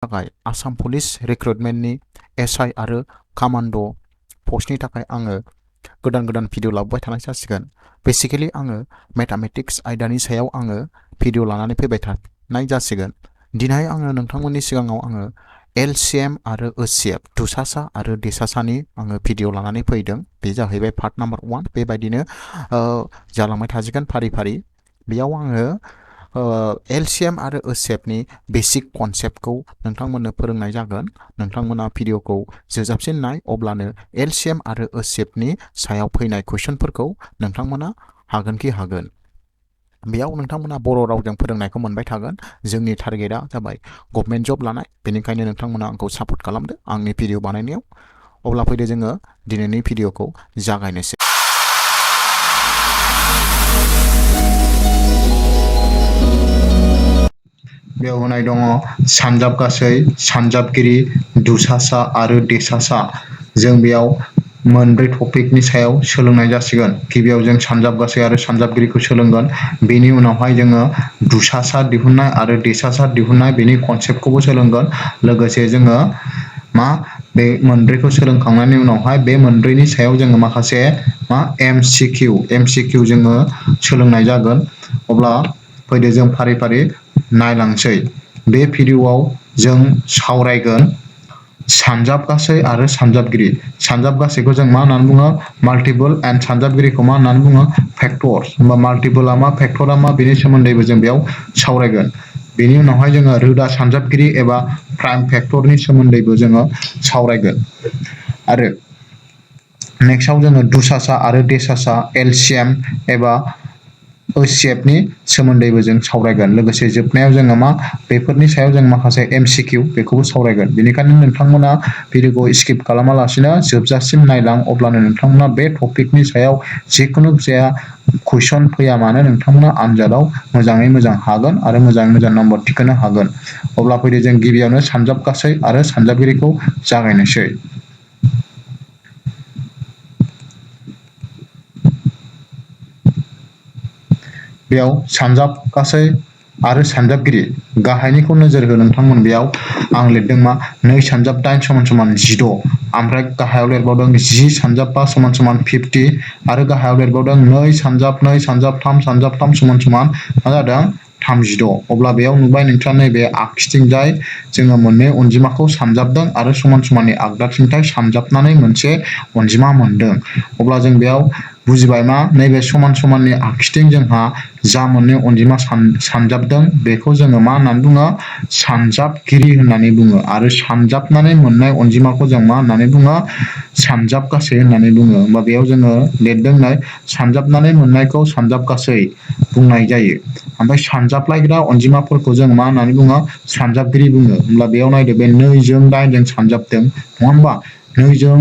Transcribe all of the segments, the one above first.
थाखाय Assam police रिक्रुटमेन्टनि SI आरो command' पस्टनि थाखाय आङो गोदान भिडिअ लाबोबाय थानाय जासिगोन। बेसिकेलि आङो मेथामेटिक्स आयदानि सायाव आङो भिडिअ लानानै फैबाय थानाय जासिगोन। दिनै आङो नोंथांमोननि सिगाङाव आङो LCM आरो HCF दुसासा आरो देसासानि आङो भिडिअ लानानै फैदों। बे जाहैबाय पार्ट नम्बर 1। बेबायदिनो जालांबाय थासिगोन फारि फारि। बेयाव आङो LCM आरो HCFनि बेसिक कनसेप्टखौ नोंथांमोननो फोरोंनाय जागोन। नोंथांमोना भिडिअखौ जोबजाबसिन नाय, अब्लानो LCM आरो HCFनि सायाव फैनाय कुइसनफोरखौ नोंथांमोना हागोनखि हागोन। बेयाव नोंथांमोना बर' रावजों फोरोंनायखौ मोनबाय थागोन। जोंनि टारगेटआ जाबाय गभर्नमेन्ट जब लानाय, बेनिखायनो नोंथांमोना आंखौ सापर्ट खालामदो आंनि भिडिअ बानायनायाव। अब्ला फैदो जोङो दिनैनि भिडिअखौ जागायनोसै। बेयाव होनाय दङ सानजाब गासै, सानजाबगिरि, दुसासा आरो देसासा। जों बेयाव मोनब्रै टपिकनि सायाव सोलोंनाय जासिगोन। गिबियाव जों सानजाब गासै आरो सानजाबगिरिखौ सोलोंगोन। बेनि उनावहाय जोङो दुसासा दिहुननाय आरो देसासा दिहुननाय बेनि कनसेप्टखौबो सोलोंगोन। लोगोसे जोङो बे मोनब्रैखौ सोलोंखांनायनि उनावहाय बे मोनब्रैनि सायाव जोङो माखासे MCQ जोङो सोलोंनाय जागोन। अब्ला फैदो जों फारि फारि नायलांसै। बे भिडिअआव जों सावरायगोन सानजाब गासै आरो सानजाबगिरि। सानजाब गासैखौ जों मा होननानै बुङो? माल्टिपल। एन्ड सानजाबगिरिखौ मा होननानै बुङो? फेक्टर्स। होमबा माल्टिपलआ मा, फेक्टरा मा, बेनि सोमोन्दैबो जों बेयाव सावरायगोन। बेनि उनावहाय जोङो रोदा सानजाबगिरि एबा प्राइम फेक्टरनि सोमोन्दैबो जोङो सावरायगोन। आरो नेक्स्टआव जोङो दुसासा आरो देसासा, LCM एबा HCFनि सोमोन्दैबो जों सावरायगोन। लोगोसे जोबनायाव जोङो बेफोरनि सायाव जों माखासे MCQ बेखौबो सावरायगोन। बेनिखायनो नोंथांमोना भिडिअखौ स्किप खालामालासिनो जोबजासिम नायलां, अब्लानो नोंथांमोना बे टपिकनि सायाव जिखुनु जाया कुइसन फैया मानो नोंथांमोना आनजादाव मोजाङै मोजां हागोन आरो मोजाङै मोजां नम्बर थिखोनो हागोन। अब्ला फैदो जों गिबियावनो सानजाब गासै आरो सानजाबगिरिखौ जागायनोसै। बेयाव सानजाब गासै आरो सानजाबगिरि गाहायनिखौ नोजोर हो नोंथांमोन। बेयाव आं लिरदों 2 सानजाब 8 = 16। ओमफ्राय गाहायाव लिरबावदों 10 सानजाब 5 = 50 आरो गाहायाव लिरबावदों 2 सानजाब 2 सानजाब 3 सानजाब 3 = मा जादों? 36। अब्ला बेयाव नुबाय नोंथाङा नैबे आगसिथिंजाय जोङो मोननै अनजिमाखौ सानजाबदों आरो समान समाननि आगदाथिंजाय सानजाबनानै मोनसे अनजिमा मोनदों। अब्ला जों बेयाव बुजिबाय नैबे समान समाननि आगसिथिं जोंहा जा मोननै अनजिमा सानजाबदों बेखौ जोङो मा होननानै बुङो? सानजाबगिरि होननानै बुङो। आरो सानजाबनानै मोननाय अनजिमाखौ जों मा होननानै बुङो? सानजाब गासै होननानै बुङो। होमबा बेयाव जोङो लिरदों सानजाबनानै मोननायखौ सानजाब गासै बुंनाय जायो। ओमफ्राय सानजाबलायग्रा अनजिमाफोरखौ जों मा होननानै बुङो? सानजाबगिरि बुङो। होमब्ला बेयाव नायदो, बे 2 जों 8 जों सानजाबदों, नङा होमबा? 2 जों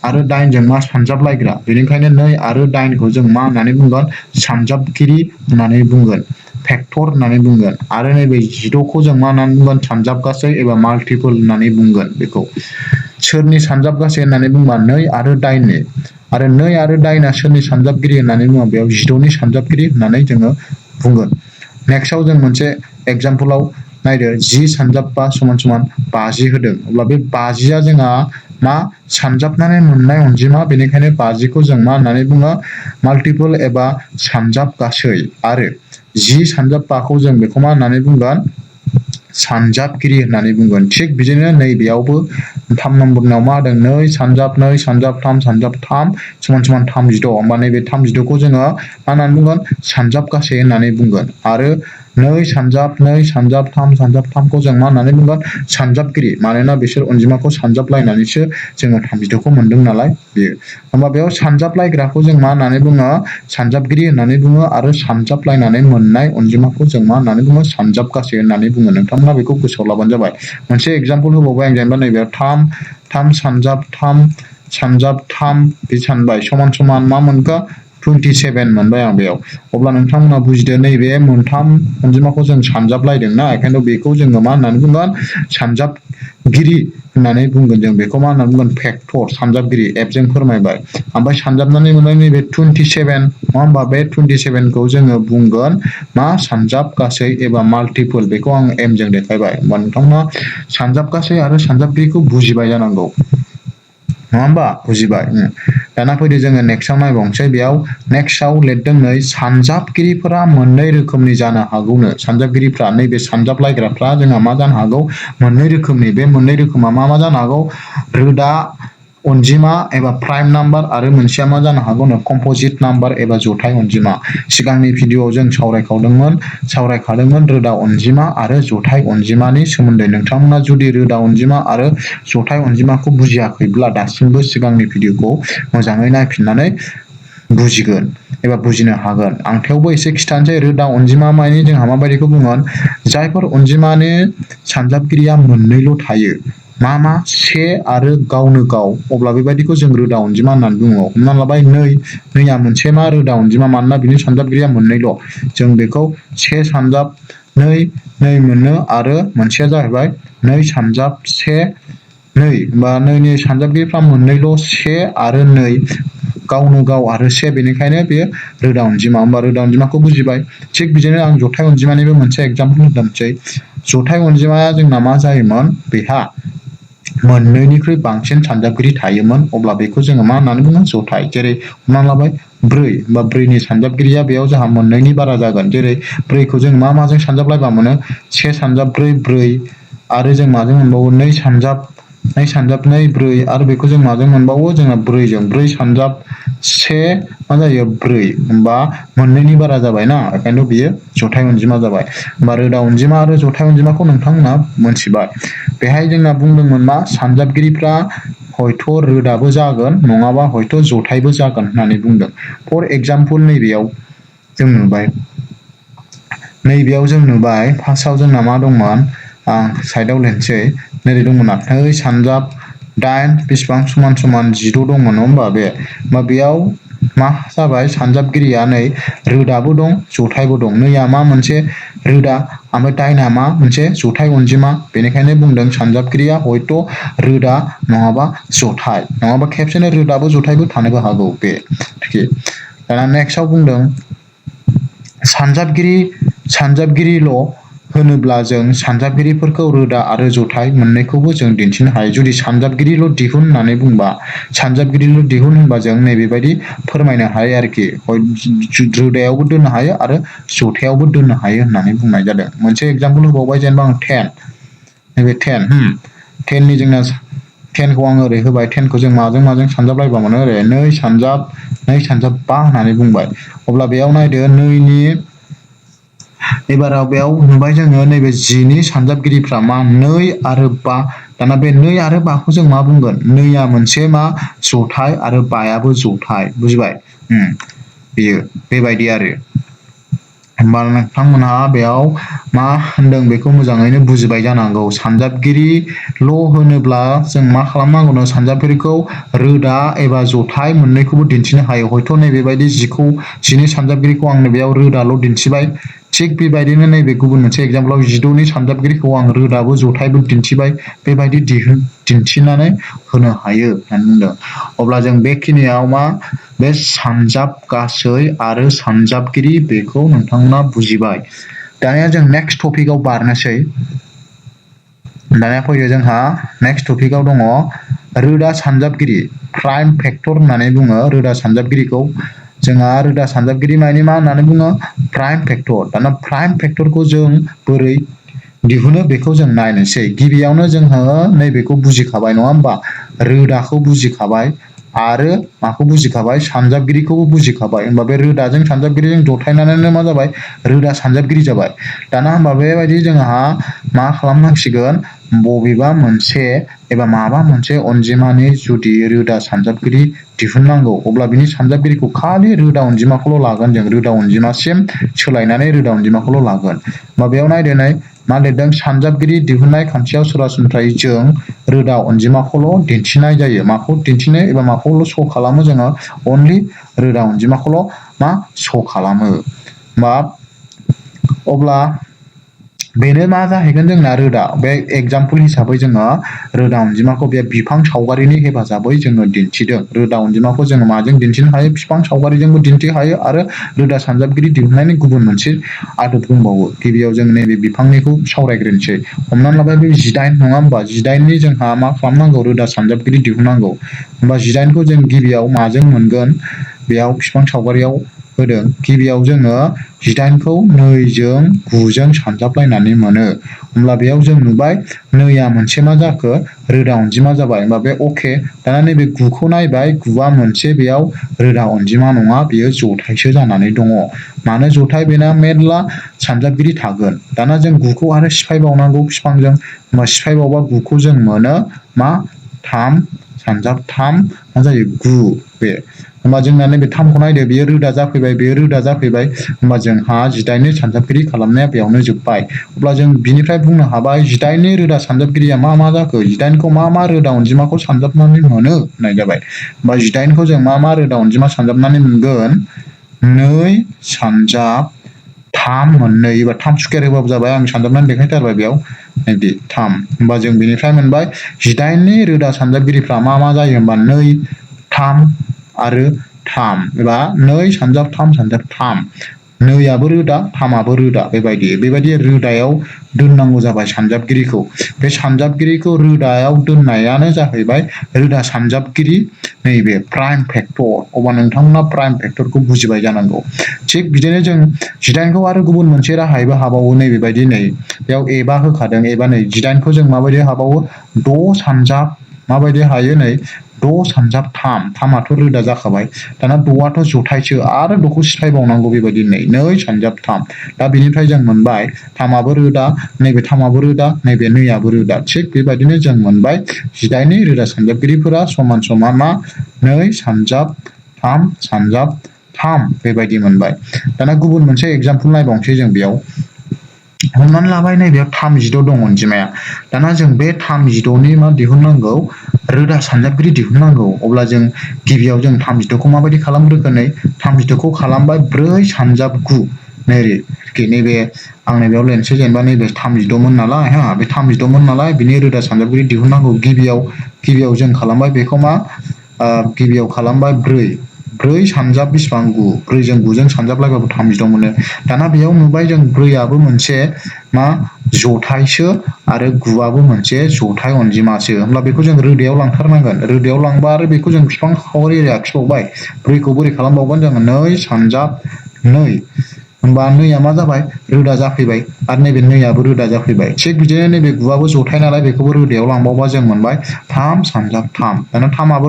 आरो 8 जों सानजाबलायग्रा। बेनिखायनो 2 आरो 8 खौ जों मा होननानै बुंगोन? सानजाबगिरि होननानै बुंगोन, फेक्टर होननानै बुंगोन। आरो नैबे 16खौ जों मा होननानै बुंगोन? सानजाब गासै एबा माल्टिपल होननानै बुंगोन। बेखौ सोरनि सानजाब गासै होननानै बुंबा 2 आरो 8 नि। आरो 2 आरो 8 आ सोरनि सानजाबगिरि होननानै बुङो? बेयाव 16नि सानजाबगिरि होननानै जोङो बुंगोन। नेक्स्टआव जों मोनसे एग्जाम्पलाव नायदो, 10 सानजाब 5 = 50 होदों। अब्ला बे 50आ जोंहा सानजाबनानै मोननाय अनजिमा, बेनिखायनो 50खौ जों मा होननानै बुङो? माल्टिपल एबा सानजाब गासै। आरो 10 सानजाब 5खौ जों बेखौ मा होननानै बुंगोन? सानजाबगिरि होननानै बुंगोन। थिग बिदिनो नैबेयावबो 3 नम्बरनियाव मा होदों? 2 सानजाब 2 सानजाब 3 सानजाब 3 = 36। होमबा नैबे 36खौ जोङो मा होननानै बुंगोन? सानजाब गासै होननानै बुंगोन। आरो 2 सानजाब 2 सानजाब 3 सानजाब 3खौ जों मा होननानै बुंगोन? सानजाबगिरि। मानोना बिसोर अनजिमाखौ सानजाबलायनानैसो जोङो 36खौ मोनदों नालाय बेयो। होमबा बेयाव सानजाबलायग्राखौ जों मा होननानै बुङो? सानजाबगिरि होननानै बुङो। आरो सानजाबलायनानै मोननाय अनजिमाखौ जों मा होननानै बुङो? सानजाब गासै होननानै बुङो। नोंथांमोना बेखौ गोसोआव लाबानो जाबाय। मोनसे एग्जाम्पल होबावबाय आं, जेनेबा नैबेयाव 3 सानजाब 3 सानजाब 3 बे सानबाय = मा मोनखो? 27 मोनबाय आं बेयाव अब्ला नोंथांमोना बुजिदो नैबे मोनथाम अनजिमाखौ जों सानजाबलायदोंना ओंखायनो बेखौ जोङो मा होननानै बुंगोन सानजाबगिरि होननानै बुंगोन जों बेखौ मा होननानै बुंगोन फेक्टर सानजाबगिरि एपजों फोरमायबाय ओमफ्राय सानजाबनानै मोननाय नैबे 27 नङा होमबा बे 27खौ जोङो बुंगोन मा सानजाब गासै एबा माल्टिपोल बेखौ आं एमजों देखायबाय होमबा नोंथांमोना सानजाब गासै आरो सानजाबगिरिखौ बुजिबाय जानांगौ नङा होमबा बुजिबाय दाना फैदो जोङो नेक्स्टआव नायबावनोसै बेयाव नेक्स्टआव लिरदों नै सानजाबगिरिफोरा मोननै रोखोमनि जानो हागौनो सानजाबगिरिफ्रा नैबे सानजाबलायग्राफ्रा जोंहा मा जानो हागौ मोननै रोखोमनि बे मोननै रोखोमा मा जानो हागौ रोदा अनजिमा एबा प्राइम नाम्बार आरो मोनसेया मा जानो हागौनो कम्पजिट नाम्बार एबा जथाय अनजिमा सिगांनि भिडिअआव जों सावरायखादोंमोन रोदा अनजिमा आरो जथाय अनजिमानि सोमोन्दै नोंथांमोना जुदि रोदा अनजिमा आरो जथाय अनजिमाखौ बुजियाखैब्ला दासिमबो सिगांनि भिडिअखौ मोजाङै नायफिननानै बुजिगोन एबा बुजिनो हागोन आं थेवबो एसे खिथानोसै रोदा अनजिमा मानि जोंहा माबायदिखौ बुङो जायफोर अनजिमानि सानजाबगिरिया मोननैल' थायो मा से आरो गावनो गाव अब्ला बेबायदिखौ जों रोदा अनजिमा होननानै बुङो हमना लाबाय नैया मोनसे मा रोदा अनजिमा मानोना बिनि सानजाबगिरिया मोननैल' जों बेखौ से सानजाब नै मोनो आरो मोनसेया जाहैबाय नै सानजाब से नै बा नैनि सानजाबगिरिफ्रा मोननैल' से आरो नै गावनो गाव आरो से बेनिखायनो बेयो रोदा अनजिमा होमबा रोदा अनजिमाखौ बुजिबाय थिग बिदिनो आं जथाय अनजिमानिबो मोनसे एगजामपोल होनोसै जथाय अनजिमाया जोंना मा जायोमोन बेहा मोननैनिख्रुइ बांसिन सानजाबगिरि थायोमोन अब्ला बेखौ जोङो मा होननानै बुङो जथाय जेरै हमना लाबाय 4 बा 4नि सानजाबगिरिया बेयाव जोंहा मोननैनि बारा जागोन जेरै 4खौ जों माजों सानजाबलायबा मोनो 1 सानजाब 4 आरो जों माजों मोनबावो 2 सानजाब 2 4 आरो बेखौ जों माजों मोनबावो जोंना 4जों 4 सानजाब 1 मा जायो 4 होमबा मोननैनि बारा जाबायना ओंखायनोथ' बियो जथाय अनजिमा जाबाय होमबा रोदा अनजिमा आरो जथाय अनजिमाखौ नोंथांमोना मोनथिबाय बेहाय जोंना बुंदोंमोन मा सानजाबगिरिफ्रा हयथ' रोदाबो जागोन नङाबा हयथ' जथायबो जागोन होननानै बुंदों फर एगजामपोल नैबेयाव जों नुबाय फार्स्टआव जोंना मा दंमोन आं साइडआव लिरनोसै नैबे दंमोन 2 सानजाब 8 बेसेबां समान 16 दंमोन नङा होमबा होमबा बेयाव मा जाबाय सानजाबगिरिया नै रोदाबो दं जथायबो दं नैया मा मोनसे रोदा ओमफ्राय दाइना मा मोनसे जथाय अनजिमा बेनिखायनो बुंदों सानजाबगिरिया हयथ' रोदा नङाबा जथाय नङाबा खेबसेनो रोदाबो जथायबो थानोबो हागौ बे दाना नेक्स्टआव बुंदों सानजाबगिरिल' होनोब्ला जों सानजाबगिरिफोरखौ रोदा आरो जथाय मोननैखौबो जों दिन्थिनो हायो जुदि सानजाबगिरिल' दिहुन होननानै बुंबा सानजाबगिरिल' दिहुन होनबा जों नैबेबायदि फोरमायनो हायो आरोखि रोदायावबो दोननो हायो आरो जथायावबो दोननो हायो होननानै बुंनाय जादों मोनसे एगजामपोल होबावबाय जेनेबा आं 10नि जोंना 10खौ आं ओरै होबाय 10खौ जों माजों सानजाबलायबा मोनो ओरै 2 सानजाब 5 होननानै बुंबाय अब्ला बेयाव नायदो नैनि एबाराव बेयाव नुबाय जोङो नैबे 10नि सानजाबगिरिफ्रा मा 2 आरो 5 दाना बे 2 आरो 5खौ जों मा बुंगोन 2आ मोनसे मा जथाय आरो 5आबो जथाय बुजिबाय बेयो बेबायदि आरो होमबा नोंथांमोनहा बेयाव मा होनदों बेखौ मोजाङैनो बुजिबाय जानांगौ सानजाबगिरिल' होनोब्ला जों मा खालामनांगौनो सानजाबगिरिखौ रोदा एबा जथाय मोननैखौबो दिन्थिनो हायो हयथ' नैबेबायदि 10नि सानजाबगिरिखौ आंनो बेयाव रोदाल' दिन्थिबाय थिग बेबायदिनो नैबे गुबुन मोनसे एगजामपोलाव 16नि सानजाबगिरिखौ आं रोदाबो जथायबो दिन्थिबाय बेबायदि दिन्थिनानै होनो हायो होननानै बुंदों अब्ला जों बेखिनियाव मा बे सानजाब गासै आरो सानजाबगिरि बेखौ नोंथांमोना बुजिबाय दानिया जों नेक्स्ट टपिकआव बारनोसै दानिया फैयो जोंहा नेक्स्ट टपिकआव दङ रोदा सानजाबगिरि प्राइम फेक्टर होननानै बुङो रोदा सानजाबगिरिखौ जोंहा रोदा सानजाबगिरि मानि मा होननानै बुङो प्राइम फेक्टर दाना प्राइम फेक्टरखौ जों बोरै दिहुनो बेखौ जों नायनोसै गिबियावनो जोङो नैबेखौ बुजिखाबाय नङा होमबा रोदाखौ बुजिखाबाय आरो माखौ बुजिखाबाय सानजाबगिरिखौबो बुजिखाबाय होमबा बे रोदाजों सानजाबगिरिजों जथायनानैनो मा जाबाय रोदा सानजाबगिरि जाबाय दाना होमबा बेबायदि जोंहा मा खालामनांसिगोन बबेबा मोनसे एबा माबा मोनसे अनजिमानि जुदि रोदा सानजाबगिरि दिहुननांगौ अब्ला बिनि सानजाबगिरिखौ खालि रोदा अनजिमाखौल' लागोन जों रोदा अनजिमासिम सोलायनानै रोदा अनजिमाखौल' लागोन बेयाव नायदो नै मा लिरदों सानजाबगिरि दिहुननाय खान्थियाव सरासनस्रायै जों रोदा अनजिमाखौल' दिन्थिनाय जायो माखौ दिन्थिनो एबा माखौल' श' खालामो जोङो अनलि रोदा अनजिमाखौल' मा श' खालामो अब्ला बेनो मा जाहैगोन जोंना रोदा बे एग्जाम्पल हिसाबै जोङो रोदा अनजिमाखौ बे बिफां सावगारिनि हेफाजाबै जोङो दिन्थिदों रोदा अनजिमाखौ जोङो माजों दिन्थिनो हायो बिफां सावगारिजोंबो दिन्थिनो हायो आरो रोदा सानजाबगिरि दिहुननायनि गुबुन मोनसे आदब दंबावो गिबियाव जों नैबे बिफांनिखौ सावरायग्रोनोसै हमनानै लाबाय बे 18 नङा होमबा 18नि जोंहा मा खालामनांगौ रोदा सानजाबगिरि दिहुननांगौ होमबा 18खौ जों गिबियाव माजों मोनगोन बेयाव बिफां सावगारियाव होदों गिबियाव जोङो 18खौ 2 जों 9 जों सानजाबलायनानै मोनो होमब्ला बेयाव जों नुबाय 2आ मोनसे मा जाखो रोदा अनजिमा जाबाय होमबा बे अके दाना नैबे 9खौ नायबाय 9आ मोनसे बेयाव रोदा अनजिमा नङा बेयो जथायसो जानानै दङ मानो जथाय बेना मेरला सानजाबगिरि थागोन दाना जों 9खौ आरो सिफायबावनांगौ बिफांजों होमबा सिफायबावबा 9खौ जों मोनो मा 3 सानजाब 3 मा जायो 9 बे होमबा जोंना नैबे 3खौ नायदो बेयो रोदा जाफैबाय बेयो रोदा जाफैबाय होमबा जोंहा 18नि सानजाबगिरि खालामनाया बेयावनो जोब्बाय अब्ला जों बिनिफ्राय बुंनो हाबाय 18नि रोदा सानजाबगिरिया मा जाखो 18खौ मा रोदा अनजिमाखौ सानजाबनानै मोनो होननाय जाबाय होमबा 18खौ जों मा रोदा अनजिमा सानजाबनानै मोनगोन 2 सानजाब 3 मोननै एबा 3 स्कुवेर होबाबो जाबाय आं सानजाबनानै देखायथारबाय बेयाव नैबे 3 होमबा जों बेनिफ्राय मोनबाय 18नि रोदा सानजाबगिरिफ्रा मा जायो होमबा 2 3 आरो 3 एबा 2 सानजाब 3 सानजाब 3 2आबो रोदा 3आबो रोदा बेबायदि रोदायाव दोननांगौ जाबाय सानजाबगिरिखौ बे सानजाबगिरिखौ रोदायाव दोननायानो जाहैबाय रोदा सानजाबगिरि नैबे प्राइम फेक्टर अब्ला नोंथांमोना प्राइम फेक्टरखौ बुजिबाय जानांगौ थिग बिदिनो जों 18खौ आरो गुबुन मोनसे राहायैबो हाबावो नैबेबायदि नै बेयाव एबा होखादों एबा नै 18खौ जों माबायदि हाबावो 6 सानजाब माबायदि हायो नै 6 सानजाब 3 3आथ' रोदा जाखाबाय दाना 6आथ' जथायसो आरो 6खौ सिफायबावनांगौ बेबायदि नै 2 सानजाब 3 दा बेनिफ्राय जों मोनबाय 3आबो रोदा नैबे 3आबो रोदा नैबे 2आबो रोदा थिग बेबायदिनो जों मोनबाय 18नि रोदा सानजाबगिरिफोरा समान समान मा 2 सानजाब 3 सानजाब 3 बेबायदि मोनबाय दाना गुबुन मोनसे एग्जाम्पल नायबावनोसै जों बेयाव हमनानै लाबाय नैबेयाव 36 दं अनजिमाया दाना जों बे 36नि मा दिहुननांगौ रोदा सानजाबगिरि दिहुननांगौ अब्ला जों गिबियाव जों 36खौ माबायदि खालामग्रोगोन नै 36खौ खालामबाय 4 सानजाब 9 नैबे आं नैबेयाव लिरनोसै जेनेबा नैबे 36मोन नालाय बे 36मोन नालाय बिनि रोदा सानजाबगिरि दिहुननांगौ गिबियाव जों खालामबाय बेखौ मा गिबियाव खालामबाय 4 सानजाब बेसेबां 9 4 जों 9 जों सानजाबलायबाबो 36 मोनो दाना बेयाव नुबाय जों 4आबो मोनसे मा जथायसो आरो 9आबो मोनसे जथाय अनजिमासो होमब्ला बेखौ जों रोदायाव लांथारनांगोन रोदायाव लांबा आरो बेखौ जों बिफां सावगारि आखिबावबाय 4खौ बोरै खालामबावगोन जोङो 2 सानजाब 2 होमबा 2आ मा जाबाय रोदा जाफैबाय आरो नैबे 2आबो रोदा जाफैबाय थिग बिदिनो नैबे 9आबो जथाय नालाय बेखौबो रोदायाव लांबावबा जों मोनबाय 3 सानजाब 3 दाना 3आबो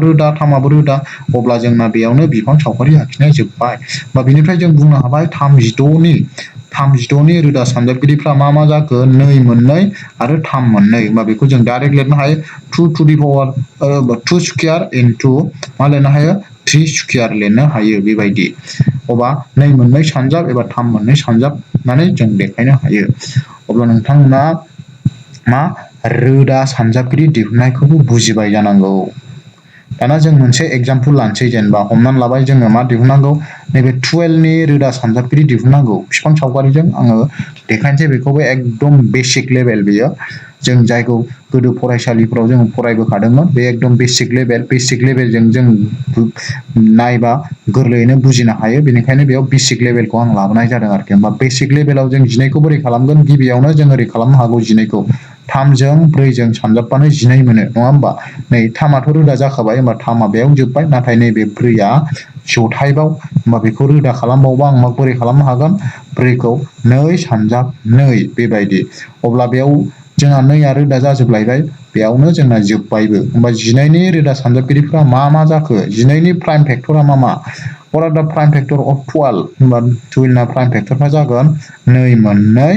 रोदा अब्ला जोंना बेयावनो बिफां सावगारि आखिनाया जोब्बाय बा बिनिफ्राय जों बुंनो हाबाय 36नि रोदा सानजाबगिरिफ्रा मा जाखो 2 मोननै आरो 3 मोननै होमबा बेखौ जों डाइरेक्ट लिरनो हायो 2 to the power 2 square into मा लिरनो हायो 3 स्कुवेर लिरनो हायो बेबायदि अबा 2 मोननै सानजाब एबा 3 मोननै सानजाब होननानै जों देखायनो हायो अब्ला नोंथांमोना मा रोदा सानजाबगिरि दिहुननायखौबो बुजिबाय जानांगौ दाना जों मोनसे एग्जाम्पल लानोसै जेनेबा हमनानै लाबाय जोङो मा दिहुननांगौ नैबे 12नि रोदा सानजाबगिरि दिहुननांगौ बिफां सावगारिजों आङो देखायनोसै बेखौबो एकदम बेसिक लेभेल बेयो जों जायखौ गोदो फरायसालिफोराव जों फरायबोखादोंमोन बे एकदम बेसिक लेभेलजों जों नायबा गोरलैयैनो बुजिनो हायो बेनिखायनो बेयाव बेसिक लेभेलखौ आं लाबोनाय जादों आरोखि होमबा बेसिक लेभेलाव जों 18खौ बोरै खालामगोन गिबियावनो जों ओरै खालामनो हागौ 18खौ 3 जों 4 जों सानजाबबानो 12 मोनो नङा होमबा नै 3आथ' रोदा जाखाबाय होमबा 3आ बेयाव जोब्बाय नाथाय नैबे 4आ जथायबाव होमबा बेखौ रोदा खालामबावबा आं बोरै खालामनो हागोन 4खौ 2 सानजाब 2 बेबायदि अब्ला बेयाव जोंहा 2आ रोदा जाजोबलायबाय बेयावनो जोंना जोब्बायबो होमबा 12नि रोदा सानजाबगिरिफ्रा मा जाखो 12नि प्राइम फेक्टरा मा what are the prime factor of 12 होमबा 12 ना प्राइम फेक्टरफ्रा जागोन 2 मोननै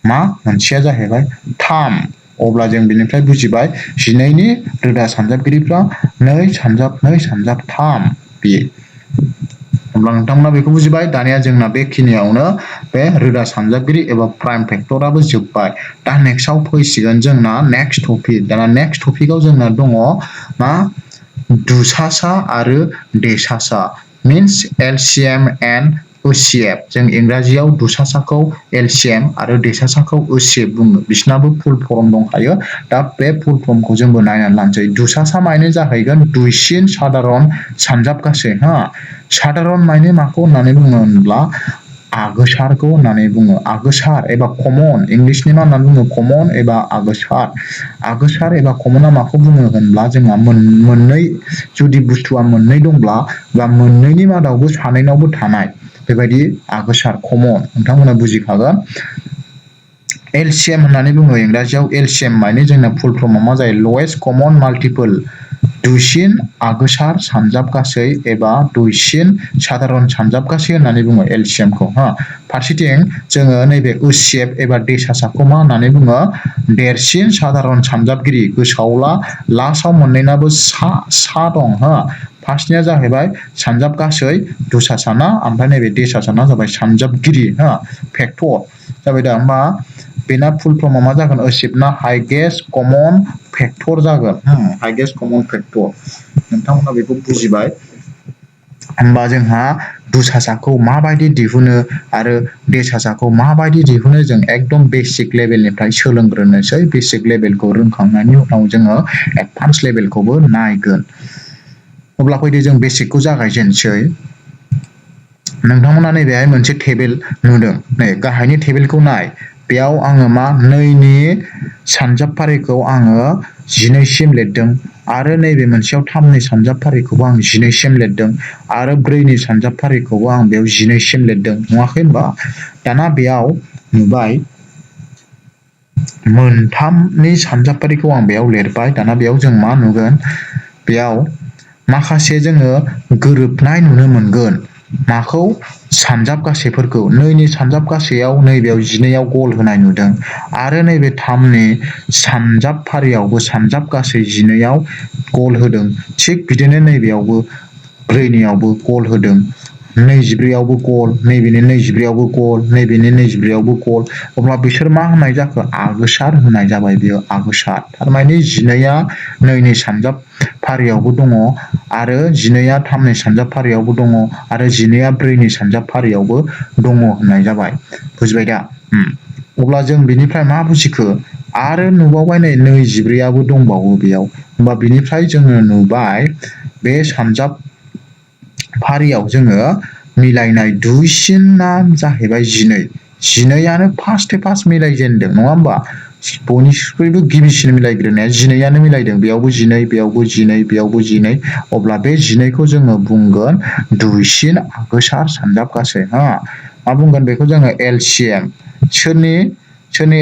मा मोनसेया जाहैबाय 3 अब्ला जों बिनिफ्राय बुजिबाय 12नि रोदा सानजाबगिरिफ्रा 2 सानजाब 2 सानजाब 3 बेयो। अब्ला नोंथांमोना बेखौ बुजिबाय। दानिया जोंना बेखिनियावनो बे रोदा सानजाबगिरि एबा प्राइम फेक्टराबो जोब्बाय। दा नेक्स्टआव फैसिगोन जोंना नेक्स्ट टपिक। दाना नेक्स्ट टपिकआव जोंना दङ मा दुसासा आरो देसासा मीन्स LCM and HCF। जों इंराजियाव दुसासाखौ LCM आरो देसासाखौ HCF बुङो। बिसिनाबो फुल फर्म दंखायो। दा बे फुल फर्मखौ जोंबो नायनानै लानोसै। दुसासा माने जाहैगोन दुइसिन साधारन सानजाबगासै हा। साधारन माने माखौ होननानै बुङो होनब्ला आगोसारखौ होननानै बुङो। आगोसार एबा कमन, इंलिसनि मा होननानै बुङो कमन एबा आगोसार। आगोसार एबा कमना माखौ बुङो होनब्ला जोंहा मोननै जुदि बुस्थुआ मोननै दंब्ला बा मोननैनि मादावबो सानैनावबो थानाय बेबायदि आगोसार कमन नोंथांमोना बुजिखागोन। LCM होननानै बुङो इंराजियाव। LCM माने जोंना फुल फर्मआ मा जायो लवेस्ट कमन माल्टिपल। दुइसिन आगोसार सानजाबगासै एबा दुइसिन साधारन सानजाबगासै होननानै बुङो LCM खौ हा। फारसेथिं जोङो नैबे HCF एबा देसासाखौ मा होननानै बुङो देरसिन साधारन सानजाबगिरि। गोसोआव ला लास्टआव मोननैनाबो सा दं हा। फार्स्टनिया जाहैबाय सानजाबगासै दुसासाना, ओमफ्राय नैबे देसासाना जाबाय सानजाबगिरि हा फेक्टर जाबाय दा। होमबा बेना फुल फर्मआ मा जागोन HCF ना हाइगेस्ट कमन फेक्टर जागोन। हाइगेस्ट कमन फेक्टर नोंथांमोना बेखौ बुजिबाय। होमबा जोंहा दुसासाखौ माबायदि दिहुनो आरो देसासाखौ माबायदि दिहुनो जों एकदम बेसिक लेभेलनिफ्राय सोलोंग्रोनोसै। बेसिक लेभेलखौ रोंखांनायनि उनाव जोङो एडभान्स लेभेलखौबो नायगोन। अब्ला फैदो जों बेसिकखौ जागायजेनसै। नोंथांमोना नैबेहाय मोनसे टेबोल नुदों। नै गाहायनि टेबोलखौ नाय। बेयाव आङो मा 2नि सानजाबफारिखौ आङो 12सिम लिरदों आरो नैबे मोनसेयाव 3नि सानजाबफारिखौबो आं 12सिम लिरदों आरो 4नि सानजाबफारिखौबो आं बेयाव 12सिम लिरदों नङाखै होनबा। दाना बेयाव नुबाय मोनथामनि सानजाबफारिखौ आं बेयाव लिरबाय। दाना बेयाव जों मा नुगोन बेयाव माखासे जोङो गोरोबनाय नुनो मोनगोन। माखौ सानजाबगासेफोरखौ 2नि सानजाबगासेयाव नैबेयाव 12आव गल होनाय नुदों आरो नैबे 3नि सानजाबफारियावबो सानजाबगासै 12आव गल होदों। थिग बिदिनो नैबेयावबो 4नियावबो गल होदों। 24आवबो गल, नैबेनि 24आवबो गल, नैबेनि 24आवबो गल। अब्ला बिसोर मा होनाय जाखो आगोसार होनाय जाबाय बेयो आगोसार। थारमाने 12आ 2नि सानजाबफारियावबो दङ आरो 12आ 3नि सानजाबफारियावबो दङ आरो 12आ 4नि सानजाबफारियावबो दङ होननाय जाबाय। बुजिबाय दा। अब्ला जों बिनिफ्राय मा बुजिखो आरो नुबावबाय नै 24आबो दंबावो बेयाव। होमबा बिनिफ्राय जोङो नुबाय बे सानजाबफारियाव जोङो मिलायनाय दुइसिना जाहैबाय 12। 12आनो फार्स्ट मिलायजेनदों नङा होमबा। बयनिख्रुइबो गिबिसिन मिलायग्रोनाया 12आनो मिलायदों। बेयावबो 12, बेयावबो 12, बेयावबो 12। अब्ला बे 12खौ जोङो बुंगोन दुइसिन आगोसार सानजाबगासै हा। मा बुंगोन बेखौ जोङो LCM। सोरनि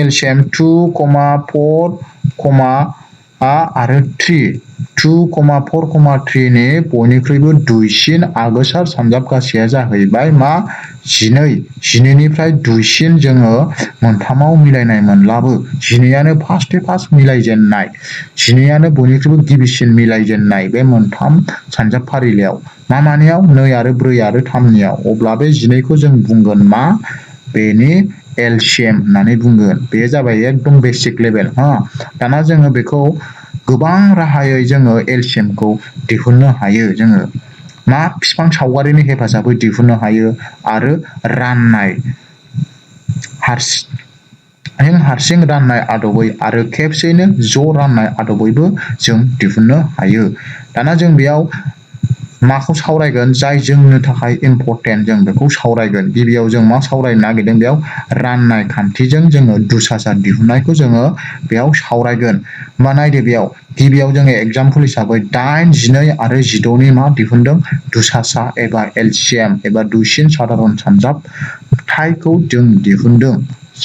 LCM 2, 4, आरो 3। 2, 4, 3नि बयनिख्रुइबो दुइसिन आगोसार सानजाबगासेया जाहैबाय मा 12। 12निफ्राय दुइसिन जोङो मोनथामाव मिलायनाय मोनब्लाबो 12आनो फार्स्ट मिलायजेननाय। 12आनो बयनिख्रुइबो गिबिसिन मिलायजेननाय बे मोनथाम सानजाबफारिलायाव मा मानियाव 2 आरो 4 आरो 3नियाव। अब्ला बे 12खौ जों बुंगोन मा बेनि LCM होननानै बुंगोन। बेयो जाबाय एकदम बेसिक लेभेल हा। दाना जोङो बेखौ गोबां राहायै जोङो LCMखौ दिहुननो हायो। जोङो मा बिफां सावगारिनि हेफाजाबै दिहुननो हायो आरो राननाय हारसिं राननाय आदबै आरो खेबसेयैनो ज' राननाय आदबैबो जों दिहुननो हायो। दाना जों बेयाव माखौ सावरायगोन जाय जोंनो थाखाय इम्परटेन्ट जों बेखौ सावरायगोन। गिबियाव जों मा सावरायनो नागिरदों बेयाव राननाय खान्थिजों जोङो दुसासा दिहुननायखौ जोङो बेयाव सावरायगोन। होमबा नायदो बेयाव गिबियाव जोङो एगजामपोल हिसाबै 8, 12 आरो 16नि मा दिहुनदों दुसासा एबा LCM एबा दुइसिन साधारन सानजाबथायखौ जों दिहुनदों।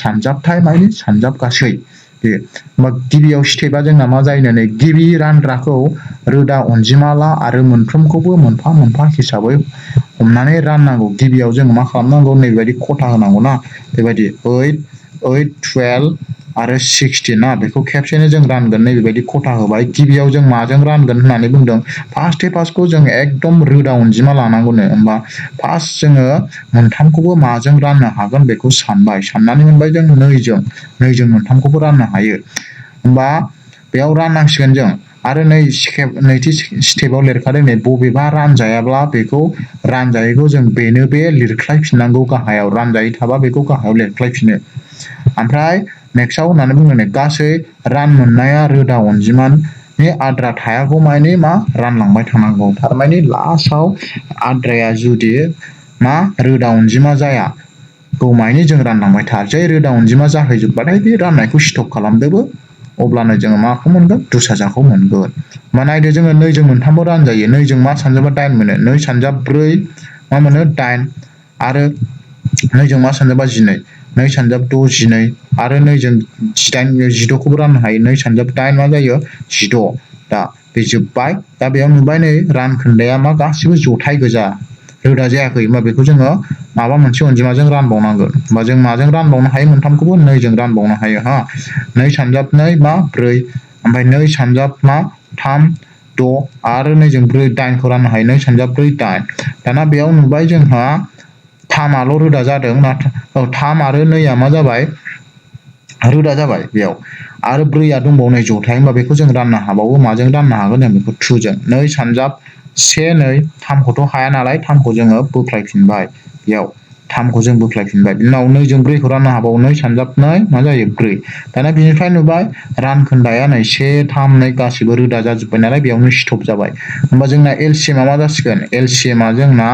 सानजाबथाय माने सानजाबगासै बे। होमबा गिबियाव स्टेपआ जोंना मा जायो नै गिबि रानग्राखौ रोदा अनजिमा ला आरो मोनफ्रोमखौबो मोनफा मोनफा हिसाबै हमनानै राननांगौ। गिबियाव जों मा खालामनांगौ नैबेबायदि खथा होनांगौ ना बेबायदि 8, 8 12 आरो 16 ना बेखौ खेबसेनो जों रानगोन नैबेबायदि खथा होबाय गिबियाव जों माजों रानगोन होननानै बुंदों फार्स्टखौ जों एकदम रोदा अनजिमा लानांगौनो होमबा फार्स्ट जोङो मोनथामखौबो माजों राननो हागोन बेखौ साननानै मोनबाय जों नैजों मोनथामखौबो राननो हायो होमबा बेयाव राननांसिगोन जों आरो नैथि स्टेपाव लिरखादों नै बबेबा रानजायाब्ला बेखौ रानजायैखौ जों बेनो बे लिरख्लायफिननांगौ गाहायाव रानजायै थाबा बेखौ गाहायाव लिरख्लायफिनो ओमफ्राय नेक्स्टआव होननानै बुंदों गासै रान मोननाया रोदा अनजिमानि आद्रा थायागौ मानि मा रानलांबाय थानांगौ थारमानि लास्टआव आद्राया जुदि मा रोदा अनजिमा जाया गौमानि जों रानलांबाय था जै रोदा अनजिमा जाहैजोबबाथाय बे राननायखौ स्टप खालामदोबो अब्लानो जोङो माखौ मोनगोन दुसाजाखौ मोनगोन मा नायदो जोङो नैजों मोनथामबो रानजायो नैजों मा सानजाबा 8 मोनो 2 सानजाब 4 मा मोनो 8 आरो नैजों मा सानजाबा 12 2 सानजाब 6 12 आरो नैजों 16खौबो राननो हायो 2 सानजाब 8 मा जायो 16 दा बे जोब्बाय दा बेयाव नुबाय नै रानखोन्दाया मा गासिबो जथाय गोजा रोदा जायाखै होमबा बेखौ जोङो माबा मोनसे अनजिमाजों रानबावनांगोन होमबा जों माजों रानबावनो हायो मोनथामखौबो 2 जों रानबावनो हायो हा 2 सानजाब 2 मा 4 ओमफ्राय 2 सानजाब मा 3 6 आरो नैजों 4 8खौ राननो हायो 2 सानजाब 4 8 दाना बेयाव नुबाय जोंहा 3आल' रोदा जादों नाथाय 3 आरो 2आ मा जाबाय रोदा जाबाय बेयाव आरो 4आ दंबावो जथाय होमबा बेखौ जों राननो हाबावो माजों राननो हागोन जों बेखौ 2 जों 2 सानजाब 1 2 3खौथ' हाया नालाय 3खौ जोङो बोख्लायफिनबाय बेयाव 3खौ जों बोख्लायफिनबाय बिनि उनाव 2 जों 4खौ राननो हाबावो 2 सानजाब 2 मा जायो 4 दाना बिनिफ्राय नुबाय रानखोन्दाया नै 1 3 2 गासिबो रोदा जाजोब्बाय नालाय बेयावनो स्टप जाबाय होमबा जोंना एलसिएमआ मा जासिगोन एलसिएमआ जोंना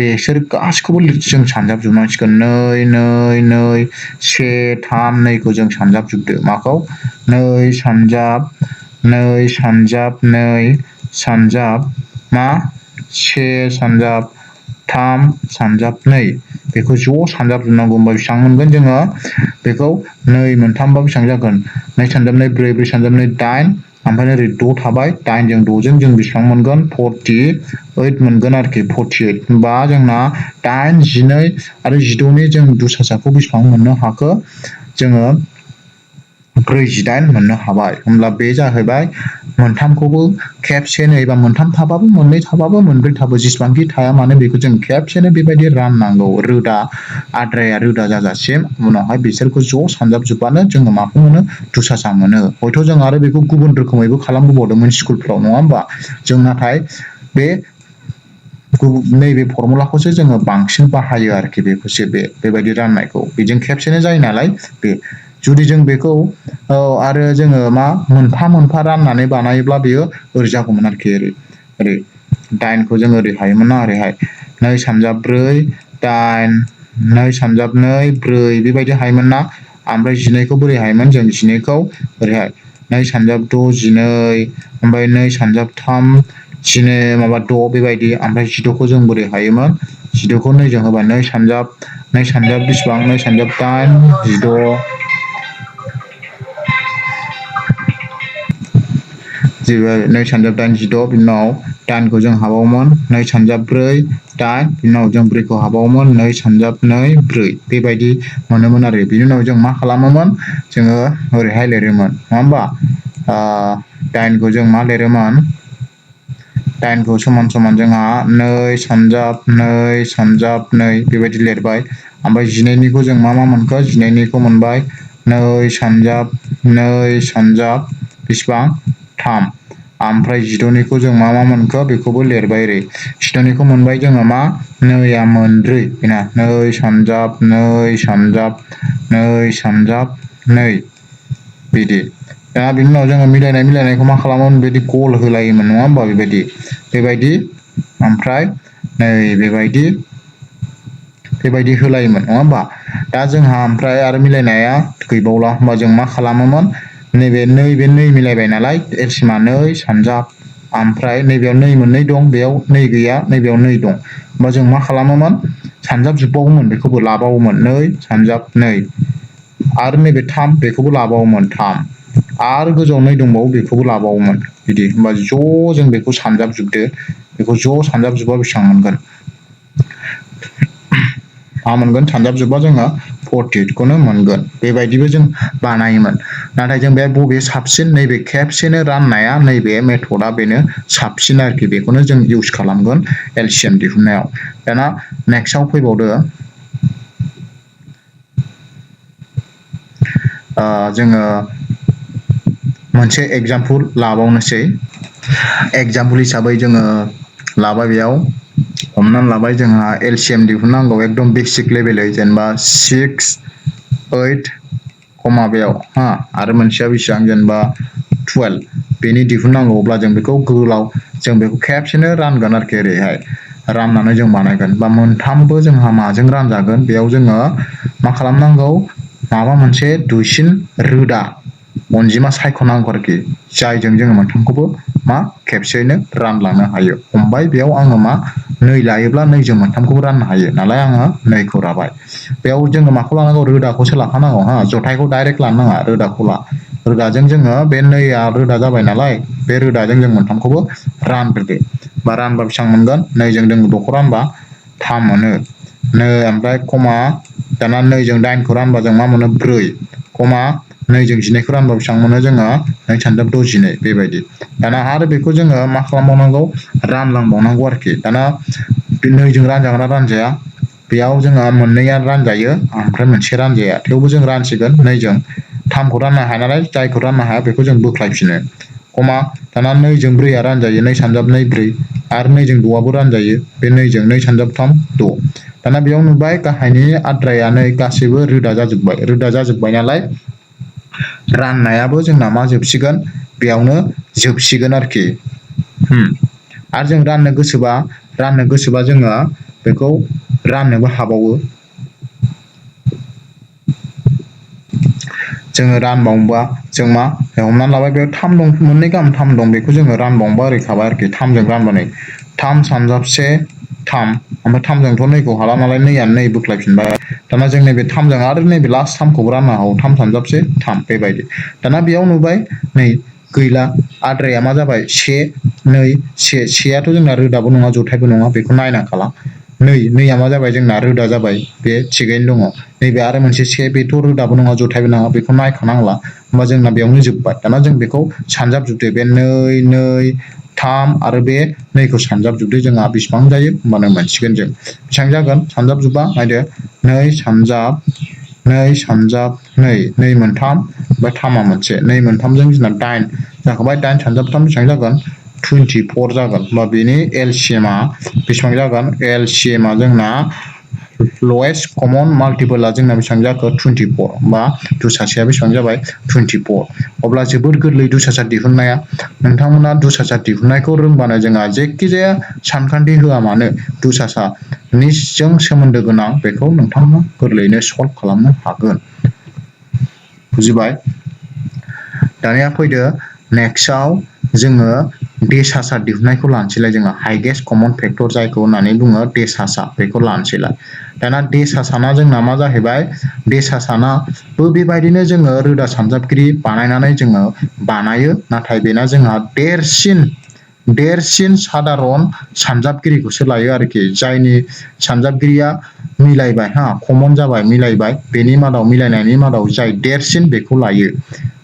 बेसोर गासिखौबो जों सानजाबजोबनांसिगोन 2 2 2 1 3 2खौ जों सानजाबजोबदो माखौ 2 सानजाब 2 सानजाब 2 सानजाब मा 1 सानजाब 3 सानजाब 2 बेखौ ज' सानजाबजोबनांगौ होमबा बेसेबां मोनगोन जोङो बेखौ 2 मोनथामबा बेसेबां जागोन 2 सानजाब 2 4 4 सानजाब 2 8 ओमफ्राय ओरै 6 थाबाय 8 जों 6 जों बेसेबां मोनगोन 48 मोनगोन आरोखि 48 होमबा जोंना 8 12 आरो 16नि जों दुसासाखौ बेसेबां मोननो हाखो जोङो 48 मोननो हाबाय होमब्ला बे जाहैबाय मोनथामखौबो खेबसेनो एबा मोनथाम थाबाबो मोननै थाबाबो मोनब्रै थाबो जेसेबांखि थाया मानो बेखौ जों खेबसेनो बेबायदि राननांगौ रोदा आद्राया रोदा जाजासिम उनावहाय बिसोरखौ ज' सानजाबजोबबानो जोङो माखौ मोनो दुसासा मोनो हयथ' जों आरो बेखौ गुबुन रोखोमैबो खालामबोबावदोंमोन स्कुलफ्राव नङा होमबा जों नाथाय बे नैबे फरमुलाखौसो जोङो बांसिन बाहायो आरोखि बेखौसो बेबायदि राननायखौ बेजों खेबसेनो जायो नालाय बे जुदि जों बेखौ आरो जोङो मा मोनफा मोनफा राननानै बानायोब्ला बेयो ओरै जागौमोन आरोखि ओरै 8खौ जों ओरै हायोमोन ना ओरैहाय 2 सानजाब 4 8 2 सानजाब 2 4 बेबायदि हायोमोन ना ओमफ्राय 12खौ बोरै हायोमोन जों 12खौ ओरैहाय 2 सानजाब 6 12 ओमफ्राय 2 सानजाब 3 माबा 6 बेबायदि ओमफ्राय 16खौ जों बोरै हायोमोन 16खौ 2जों होबाय 2 सानजाब बेसिबां 2 सानजाब 8 16 2 सानजाब 8 16 बिनि उनाव 8खौ जों हाबावोमोन 2 सानजाब 4 8 बिनि उनाव जों 4खौ हाबावोमोन 2 सानजाब 2 4 बेबायदि मोनोमोन आरो बिनि उनाव जों मा खालामोमोन जोङो ओरैहाय लिरोमोन नङा होमबा 8खौ जों मा लिरोमोन 8खौ समान समान जोंहा 2 सानजाब 2 सानजाब 2 बेबायदि लिरबाय ओमफ्राय 12निखौ जों मा मोनखो 12निखौ मोनबाय 2 सानजाब 2 सानजाब बेसेबां 3 ओमफ्राय 16निखौ जों मा मोनखो बेखौबो लिरबाय ओरै 16निखौ मोनबाय जोङो मा 2आ मोनब्रै बेना 2 सानजाब 2 सानजाब 2 सानजाब 2 बिदि दा बिनि उनाव जोङो मिलायनायखौ मा खालामोमोन बिदि गल होलायोमोन नङा होमबा बेबायदि ओमफ्राय नै बेबायदि होलायोमोन नङा होमबा दा जोंहा ओमफ्राय आरो मिलायनाया गैबावला होमबा जों मा खालामोमोन नैबे 2 मिलायबाय नालाय एलसिएमआ 2 सानजाब ओमफ्राय नैबेयाव 2 मोननै दं बेयाव 2 गैया नैबेयाव 2 दं होमबा जों मा खालामोमोन सानजाबजोबबावोमोन बेखौबो लाबावोमोन 2 सानजाब 2 आरो नैबे 3 बेखौबो लाबावोमोन 3 आरो गोजौआव 2 दंबावो बेखौबो लाबावोमोन बिदि होमबा ज' जों बेखौ सानजाबजोबदो बेखौ ज' सानजाबजोबबा बेसेबां मोनगोन मा मोनगोन सानजाबजोबबा जोङो 48 खौनो मोनगोन बेबायदिबो जों बानायोमोन नाथाय जों बे बबे साबसिन नैबे खेबसेनो राननाया नैबे मेथडआ बेनो साबसिन आरोखि बेखौनो जों इउज खालामगोन एलसिएम दिहुननायाव दाना नेक्स्टआव फैबावदो जोङो मोनसे एग्जामपल लाबावनोसै एग्जामपल हिसाबै जोङो लाबाय बेयाव हमनानै लाबाय जोंहा एलसिएम दिहुननांगौ एकदम बेसिक लेभेलै जेनेबा 6 8 कमा बेयाव आरो मोनसेया बेसेबां जेनेबा 12 बेनि दिहुननांगौ अब्ला जों बेखौ गोलाव जों बेखौ खेबसेनो रानगोन आरोखि ओरैहाय राननानै जों बानायगोन बा मोनथामबो जोंहा माजों रानजागोन बेयाव जोङो मा खालामनांगौ माबा मोनसे दुइसिन रोदा अनजिमा सायख'नांगौ आरोखि जायजों जोङो मोनथामखौबो मा खेबसेयैनो रानलांनो हायो हमबाय बेयाव आङो मा 2 लायोब्ला 2 जों मोनथामखौबो राननो हायो नालाय आङो 2 खौ लाबाय बेयाव जोङो माखौ लानांगौ रोदाखौसो लाखानांगौ जथायखौ डाइरेक्ट लानो नाङा रोदाखौ ला रोदाजों जोङो बे 2आ रोदा जाबाय नालाय बे रोदाजों जों मोनथामखौबो रानग्रोदो बा रानबा बेसेबां मोनगोन 2 जों 2 रानबा 3 मोनो 2 ओमफ्राय कमा दाना 2 जों 8 खौ रानबा जों मा मोनो 4 कमा 2 जों 12 खौ रानबा बेसेबां मोनो जोङो 2 सानजाब 12 बेबायदि दाना आरो बेखौ जोङो मा खालामबावनांगौ रानलांबावनांगौ आरोखि दाना 2 जों रानजागोन ना रानजाया बेयाव जोंहा मोननैया रानजायो ओमफ्राय मोनसे रानजाया थेवबो जों रानसिगोन 2 जों 3 खौ राननो हाया नालाय जायखौ राननो हाया बेखौ जों बोख्लायफिनो कमा दाना 2 जों 4आ रानजायो 2 सानजाब 2 4 आरो 2 जों 6आबो रानजायो बे 2 जों 2 सानजाब 3 6 दाना बेयाव नुबाय गाहायनि आद्राया नै गासैबो रोदा जाजोब्बाय नालाय राननायाबो जोंना मा जोबसिगोन बेयावनो जोबसिगोन आरोखि आरो जों राननो गोसोबा जोङो बेखौ राननोबो हाबावो जोङो रानबावनोबा जों मा हमनानै लाबाय बेयाव 3 दं मोननै गाहाम 3 दं बेखौ जोङो रानबावनोबा ओरै थाबाय आरोखि 3 जों रानबा नै 3 सानजाबसे 3 ओमफ्राय 3 जोंथ' 2 खौ हाला नालाय 2आनो 2 बोख्लायफिनबाय दाना जों नैबे 3 जों आरो नैबे लास्ट 3 खौबो राननो हागौ 3 सानजाबसे 3 बेबायदि दाना बेयाव नुबाय नै गैला आद्राया मा जाबाय 1 2 1आथ' जोंना रोदाबो नङा जथायबो नङा बेखौ नायनांखाला 2आ मा जाबाय जोंना रोदा जाबाय बे थिगैनो दङ नैबे आरो मोनसे 1 बेथ' रोदाबो नङा जथायबो नङा बेखौ नायखानांला होमबा जोंना बेयावनो जोब्बाय दाना जों बेखौ सानजाबजोबदो बे 2 2 3 आरो बे 2 खौ सानजाबजोबदो जोंहा बेसेबां जायो होमबानो मोनसिगोन जों बेसेबां जागोन सानजाबजोबबा नायदो 2 सानजाब 2 2 मोनथाम ओमफ्राय 3आ मोनसे 2 मोनथामजों जोंना 8 जाखाबाय 8 सानजाब 3 बेसेबां जागोन 24 जागोन होमबा बेनि एलसिएमआ बेसेबां जागोन एलसिएमआ जोंना लवेस्ट कमन माल्टिपोला जोंना बेसेबां जाखो 24 होमबा दुसासेया बेसेबां जाबाय 24 अब्ला जोबोद गोरलै दुसासा दिहुननाया नोंथांमोना दुसासा दिहुननायखौ रोंबानो जोंहा जेखिजाया सानखान्थि होआ मानो दुसासानिजों सोमोन्दो गोनां बेखौ नोंथांमोना गोरलैयैनो सल्भ खालामनो हागोन बुजिबाय दानिया फैदो नेक्स्टआव जोङो देसासा दिहुननायखौ लानोसैलाय जोङो हाइगेस्ट कमन फेक्टर जायखौ होननानै बुङो देसासा बेखौ लानोसैलाय दाना देसासाना जोंना मा जाहैबाय देसासानाबो बेबायदिनो जोङो रोदा सानजाबगिरि बानायनानै जोङो बानायो नाथाय बेना जोंहा देरसिन सादारन सानजाबगिरिखौसो लायो आरोखि जायनि सानजाबगिरिया मिलायबाय कमन जाबाय मिलायबाय बेनि मादाव मिलायनायनि मादाव जाय देरसिन बेखौ लायो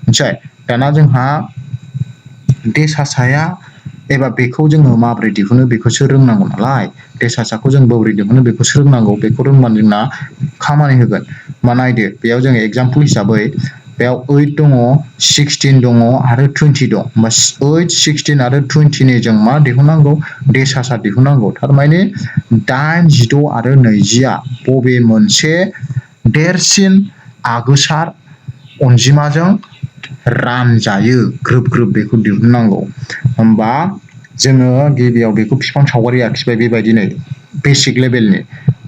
मिथिबाय दाना जोंहा देसासाया एबा बेखौ जोङो माबोरै दिहुनो बेखौसो रोंनांगौ नालाय देसासाखौ जों बोरै दिहुनो बेखौसो रोंनांगौ बेखौ रोंबानो जोंना खामानि होगोन मा नायदो बेयाव जोङो एगजामपोल हिसाबै बेयाव 8 दङ 16 दङ आरो 20 दं होमबा 8 16 आरो 20नि जों मा दिहुननांगौ देसासा दिहुननांगौ थारमाने 8 16 आरो 20आ बबे मोनसे देरसिन आगोसार अनजिमाजों रानजायो ग्रोब ग्रोब बेखौ दिहुननांगौ होमबा जोङो गिबियाव बेखौ बिफां सावगारि आखिबाय बेबायदिनो बेसिक लेभेलनि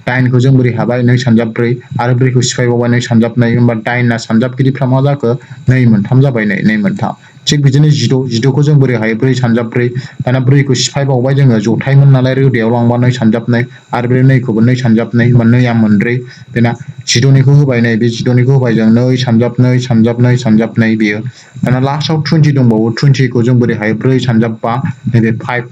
9खौ जों बोरै हाबाय 2 सानजाब 4 आरो 4खौ सिफायबावबाय 2 सानजाब 2 होमबा 9 सानजाबगिरिफ्रा मा जाखो 2 मोनथाम जाबाय 2 मोनथाम थिग बिदिनो 16 जों बोरै हायो 4 सानजाब 4 दाना 4खौ सिफायबावबाय जोङो जथायमोन नालाय रोदायाव लांबा 2 सानजाब 2 आरो बे 2खौबो 2 सानजाब 2 होमबा 2 आ मोनब्रै बेना 16निखौ होबाय नै बे 16निखौ होबाय जों 2 सानजाब 2 सानजाब 2 सानजाब 2 बेयो दाना लास्टआव 20 दंबावो 20खौ जों बोरै हायो 4 सानजाब 5 नैबे 5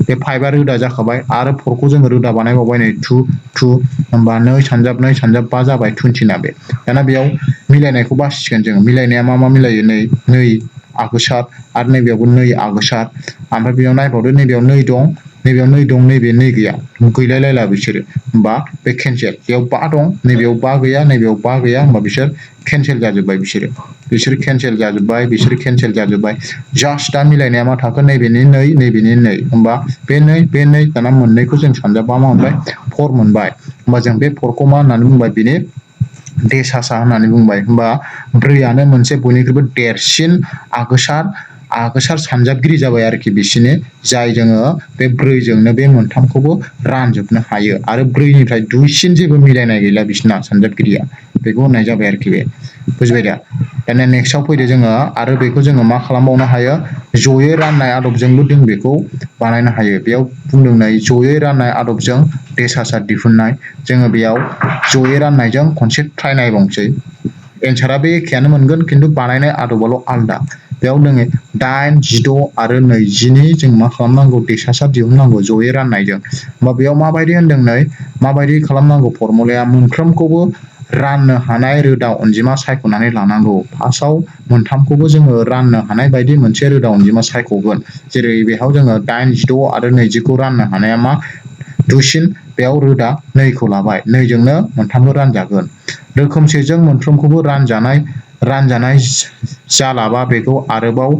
बे 5आ रोदा जाखाबाय आरो 4खौ जोङो रोदा बानायबावबाय नै 2 2 होमबा 2 सानजाब 5 जाबाय 20 ना बे दाना बेयाव मिलायनायखौ बासिगोन जों मिलायनाया मा मिलायो नै आगोसार आरो नैबेयावबो 2 आगोसार ओमफ्राय बेयाव नायबावदो नैबेयाव 2 दं नैबेयाव 2 दं नैबे 2 गैया गैलायलायला बिसोरो होमबा बे केन्सेल बेयाव 5 दं नैबेयाव 5 गैया नैबेयाव 5 गैया होमबा बिसोर केन्सेल जाजोब्बाय बिसोर केन्सेल जाजोब्बाय बिसोर केन्सेल जाजोब्बाय जास्ट दा मिलायनाया मा थाखो नैबेनि 2 नैबेनि 2 होमबा बे 2 बे 2 दाना मोननैखौ जों सानजाबा मा मोनबाय 4 मोनबाय होमबा जों बे 4खौ मा होननानै बुंबाय बिनि देसासा होननानै बुंबाय होमबा 4आनो मोनसे बयनिख्रुइबो देरसिन आगोसार सानजाबगिरि जाबाय आरोखि बिसिनि जाय जोङो बे 4जोंनो बे मोनथामखौबो रानजोबनो हायो आरो 4निफ्राय दुइसिन जेबो मिलायनाय गैला बिसिना सानजाबगिरिया बेखौ होननाय जाबाय आरोखि बे बुजिबाय दा दाना नेक्स्टआव फैदो जोङो आरो बेखौ जोङो मा खालामबावनो हायो जयै राननाय आदबजोंबो जों बेखौ बानायनो हायो बेयाव बुंदों नै जयै राननाय आदबजों देसासा दिहुननाय जोङो बेयाव जयै राननायजों खनसे ट्राय नायबावनोसै एन्सारा बे एखेयानो मोनगोन खिन्थु बानायनाय आदबाल' आलदा बेयाव नोङो 8 16 आरो 20नि जों मा खालामनांगौ देसासा दिहुननांगौ जयै राननायजों होमबा बेयाव माबायदि होनदों नै माबायदि खालामनांगौ फर्मुलाया मोनफ्रोमखौबो राननो हानाय रोदा अनजिमा सायख'नानै लानांगौ फार्स्टआव मोनथामखौबो जोङो राननो हानाय बायदि मोनसे रोदा अनजिमा सायख'गोन जेरै बेयाव जोङो 8 16 आरो 20खौ राननो हानाया मा दुइसिन बेयाव रोदा 2खौ लाबाय 2जोंनो मोनथामबो रानजागोन रोखोमसेजों मोनफ्रोमखौबो रानजानाय जालाबा बेखौ आरोबाव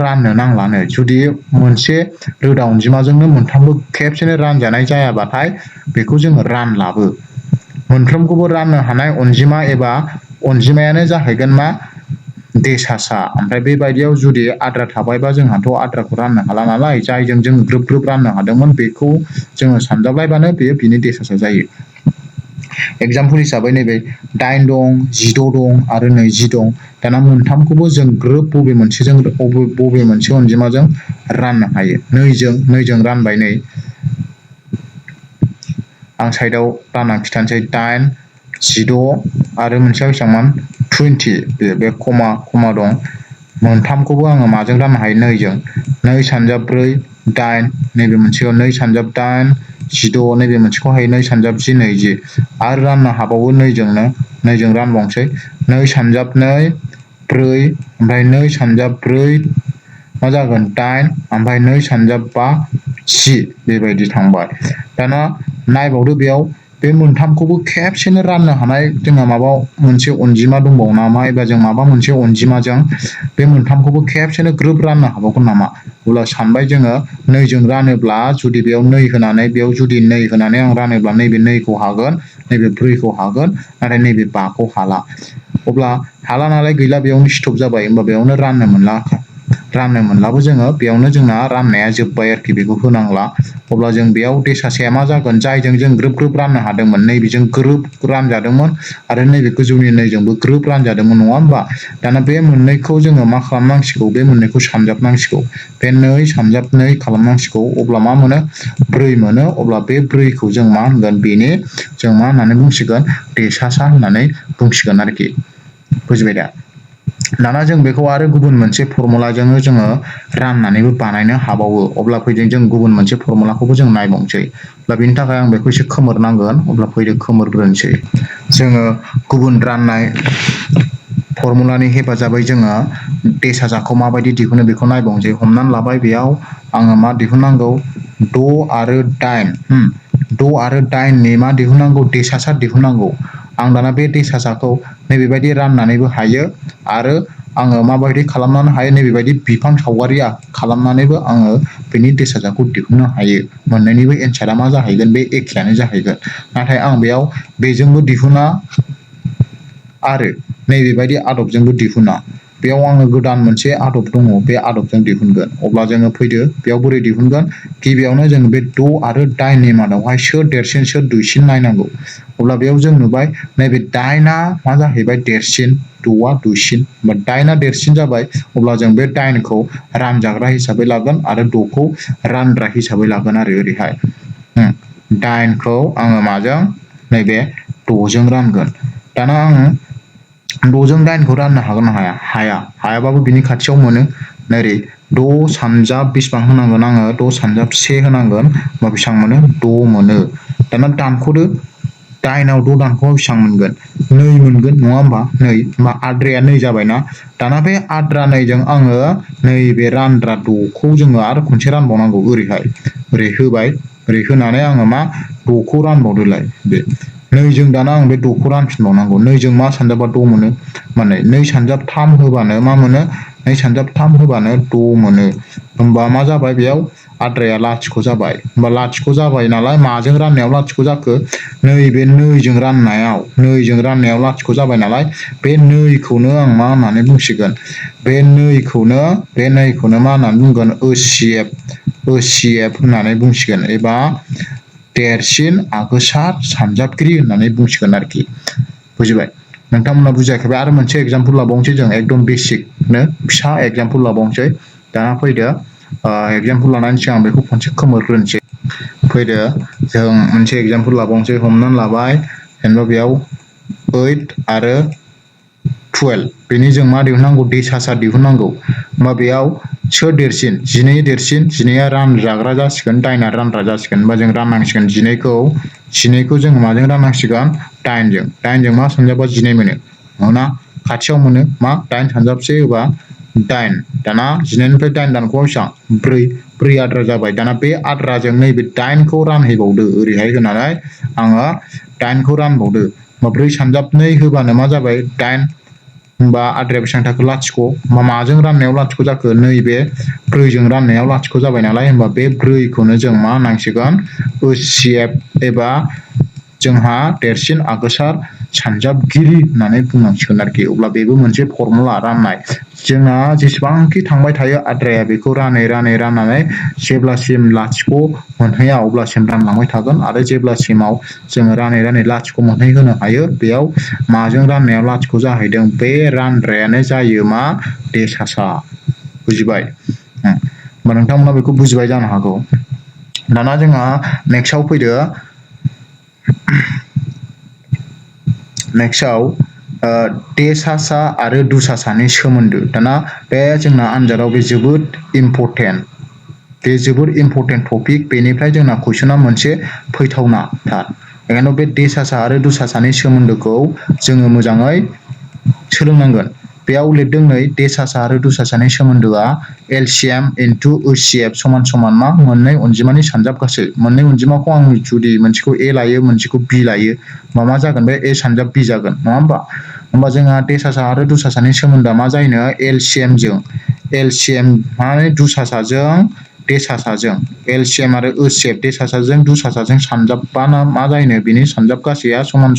राननो नांलानो जुदि मोनसे रोदा अनजिमाजोंनो मोनथामबो खेबसेनो रानजानाय जायाबाथाय बेखौ जोङो रानलाबो मोनफ्रोमखौबो राननो हानाय अनजिमा एबा अनजिमायानो जाहैगोन मा देसासा ओमफ्राय बेबायदियाव जुदि आद्रा थाबायबा जोंहाथ' आद्राखौ राननो हाला नालाय जायजों जों ग्रोब राननो हादोंमोन बेखौ जोङो सानजाबलायबानो बेयो बिनि देसासा जायो एगजामपोल हिसाबै नैबे 8 दं 16 दं आरो 20 दं दाना मोनथामखौबो जों ग्रोब बबे मोनसे अनजिमाजों राननो हायो 2जों रानबाय नै आं साइडआव रानना खिथानोसै 8 16 आरो मोनसेया बेसेबांमोन 20 बे कमा दं मोनथामखौबो आङो माजों राननो हायो 2जों 2 सानजाब 4 8 नैबे मोनसेयाव 2 सानजाब 8 16 नैबे मोनसेखौ हायो 2 सानजाब 20 आरो राननो हाबावो 2जों रानबावनोसै 2 सानजाब 2 4 ओमफ्राय 2 सानजाब 4 मा जागोन 8 ओमफ्राय 2 सानजाब 5 10 बेबायदि थांबाय दाना नायबावदो बेयाव बे मोनथामखौबो खेबसेनो राननो हानाय जोंहा माबा मोनसे अनजिमा दंबावो नामा एबा जों माबा मोनसे अनजिमाजों बे मोनथामखौबो खेबसेनो ग्रोब राननो हाबावगोन नामा अब्ला सानबाय जोङो 2जों रानोब्ला जुदि बेयाव 2 होनानै बेयाव जुदि 2 होनानै आं रानोब्ला नैबे 2खौ हागोन नैबे 4खौ हागोन नाथाय नैबे 5खौ हाला अब्ला हाला नालाय गैला बेयावनो स्टप जाबाय होमबा बेयावनो राननो मोनलाबो जोङो बेयावनो जोंना राननाया जोब्बाय आरोखि बेखौ होनांला अब्ला जों बेयाव देसासाया मा जागोन जायजों जों ग्रोब राननो हादोंमोन नैबेजों ग्रोब रानजादोंमोन आरो नैबे गोजौनि 2जोंबो ग्रोब रानजादोंमोन नङा होमबा दाना बे मोननैखौ जोङो मा खालामनांसिगौ बे मोननैखौ सानजाबनांसिगौ बे 2 सानजाब 2 खालामनांसिगौ अब्ला मा मोनो 4 मोनो अब्ला बे 4खौ जों मा होनगोन बेनि जों मा होननानै बुंसिगोन देसासा होननानै बुंसिगोन आरोखि बुजिबाय दा दाना जों बेखौ आरो गुबुन मोनसे फर्मुलाजोंनो जोङो राननानैबो बानायनो हाबावो अब्ला फैदों जों गुबुन मोनसे फर्मुलाखौबो जों नायबावनोसै दा बेनि थाखाय आं बेखौ एसे खोमोरनांगोन अब्ला फैदो खोमोरग्रोनोसै जोङो गुबुन राननाय फर्मुलानि हेफाजाबै जोङो देसासाखौ माबायदि दिहुनो बेखौ नायबावनोसै हमनानै लाबाय बेयाव आङो मा दिहुननांगौ 6 आरो 8 6 आरो 8नि मा दिहुननांगौ देसासा दिहुननांगौ आं दाना बे देसासाखौ नैबेबायदि राननानैबो हायो आरो आङो माबायदि खालामनो हायो नैबेबायदि बिफां सावगारि खालामनानैबो आङो बेनि देसासाखौ दिहुननो हायो मोननैनिबो एन्सारा मा जाहैगोन बे एखेयानो जाहैगोन नाथाय आं बेयाव बेजोंबो दिहुना आरो नैबेबायदि आदबजोंबो दिहुना बेयाव आङो गोदान मोनसे आदब दङ बे आदबजों दिहुनगोन अब्ला जोङो फैदो बेयाव बोरै दिहुनगोन गिबियावनो जों बे 6 आरो 8 नि मादावहाय सोर देरसिन सोर दुइसिन नायनांगौ अब्ला बेयाव जों नुबाय नैबे 8आ मा जाहैबाय देरसिन 6आ दुइसिन बा 8आ देरसिन जाबाय अब्ला जों बे 8खौ रानजाग्रा हिसाबै लागोन आरो 6खौ रानग्रा हिसाबै लागोन आरो ओरैहाय 8खौ आङो माजों नैबे 6जों रानगोन दाना आङो 6जों 8खौ राननो हागोन ना हाया हायाबाबो बिनि खाथियाव मोनो नोरै 6 सानजाब बेसेबां होनांगोन आङो 6 सानजाब 1 होनांगोन होमबा बेसेबां मोनो 6 मोनो दाना दानख'दो 8आव 6 दानख'बा बेसेबां मोनगोन 2 मोनगोन नङा होमबा 2 होमबा आद्राया 2 जाबायना दाना बे आद्रा 2जों आङो नैबे रानग्रा 6खौ जोङो आरो खनसे रानबावनांगौ ओरैहाय ओरै होबाय ओरै होनानै आङो मा 6खौ रानबावदोलाय बे 2जों दाना आं बे 6खौ रानफिनबावनांगौ 2जों मा सानजाबा 6 मोनो माने 2 सानजाब 3 होबानो मा मोनो 2 सानजाब 3 होबानो 6 मोनो होमबा मा जाबाय बेयाव आद्राया लाथिख' जाबाय होमबा लाथिख' जाबाय नालाय माजों राननायाव लाथिख' जाखो नैबे 2जों राननायाव लाथिख' जाबाय नालाय बे 2खौनो आं मा होननानै बुंसिगोन बे 2खौनो मा होननानै बुंगोन OCF होननानै बुंसिगोन एबा देरसिन आगोसार सानजाबगिरि होननानै बुंसिगोन आरोखि बुजिबाय नोंथांमोना बुजियाखैबा आरो मोनसे एग्जाम्पल लाबावनोसै जों एकदम बेसिकनो फिसा एग्जाम्पल लाबावनोसै दाना फैदो एग्जाम्पल लानायनि सिगां बेखौ खनसे खोमोरग्रोनोसै फैदो जों मोनसे एग्जाम्पल लाबावनोसै हमनानै लाबाय जेनेबा बेयाव 8 आरो 12 बेनि जों मा दिहुननांगौ देसासा दिहुननांगौ होमबा बेयाव सोर देरसिन 12 देरसिन 12आ रानजाग्रा जासिगोन 8आ रानग्रा जासिगोन होमबा जों राननांसिगोन 12खौ जों माजों राननांसिगोन 8जों मा सानजाबा 12 मोनो मोना खाथियाव मोनो मा 8 सानजाबसे होबा 8 दाना 12निफ्राय 8 दानख'बा बेसेबां 4 आद्रा जाबाय दाना बे आद्राजों नैबे 8खौ रानहैबावदो ओरैहाय होनानै आङो 8खौ रानबावदो होमबा 4 सानजाब 2 होबानो मा जाबाय 8 होमबा आद्राया बेसेबां थाखो लाथिख' होमबा माजों राननायाव लाथिख' जाखो नैबे 4जों राननायाव लाथिख' जाबाय नालाय होमबा बे 4खौनो जों मा होननांसिगोन OCF एबा जोंहा देरसिन आगोसार सानजाबगिरि होननानै बुंनांसिगोन आरोखि अब्ला बेबो मोनसे फर्मुला राननाय जोंना जेसेबांखि थांबाय थायो आद्राया बेखौ राननानै जेब्लासिम लाथिख' मोनहैया अब्लासिम रानलांबाय थागोन आरो जेब्लासिमाव जोङो रानै लाथिख' मोनहैहोनो हायो बेयाव माजों राननायाव लाथिख' जाहैदों बे रानग्रायानो जायो मा देसासा बुजिबाय होमबा नोंथांमोना बेखौ बुजिबाय जानो हागौ दाना जोंहा नेक्स्टआव फैदो नेक्स्टआव देसासा आरो दुसासानि सोमोन्दो दाना बे जोंना आनजादाव बे जोबोद इम्परटेन्ट टपिक बेनिफ्राय जोंना कुइसना मोनसे फैथावनाथार बेखायनो बे देसासा आरो दुसासानि सोमोन्दोखौ जोङो मोजाङै सोलोंनांगोन बेयाव लिरदों नै देसासा आरो दुसासानि सोमोन्दोआ LCM into HCF समान मा मोननै अनजिमानि सानजाब गासै मोननै अनजिमाखौ आं जुदि मोनसेखौ A लायो मोनसेखौ B लायो मा जागोन बे A सानजाब B जागोन नङा होमबा जोंहा देसासा आरो दुसासानि सोमोन्दोआ मा जायोनो LCM माने दुसासाजों देसासाजों LCM आरो HCF देसासाजों दुसासाजों सानजाबबाना मा जायोनो बिनि सानजाब गासैया समान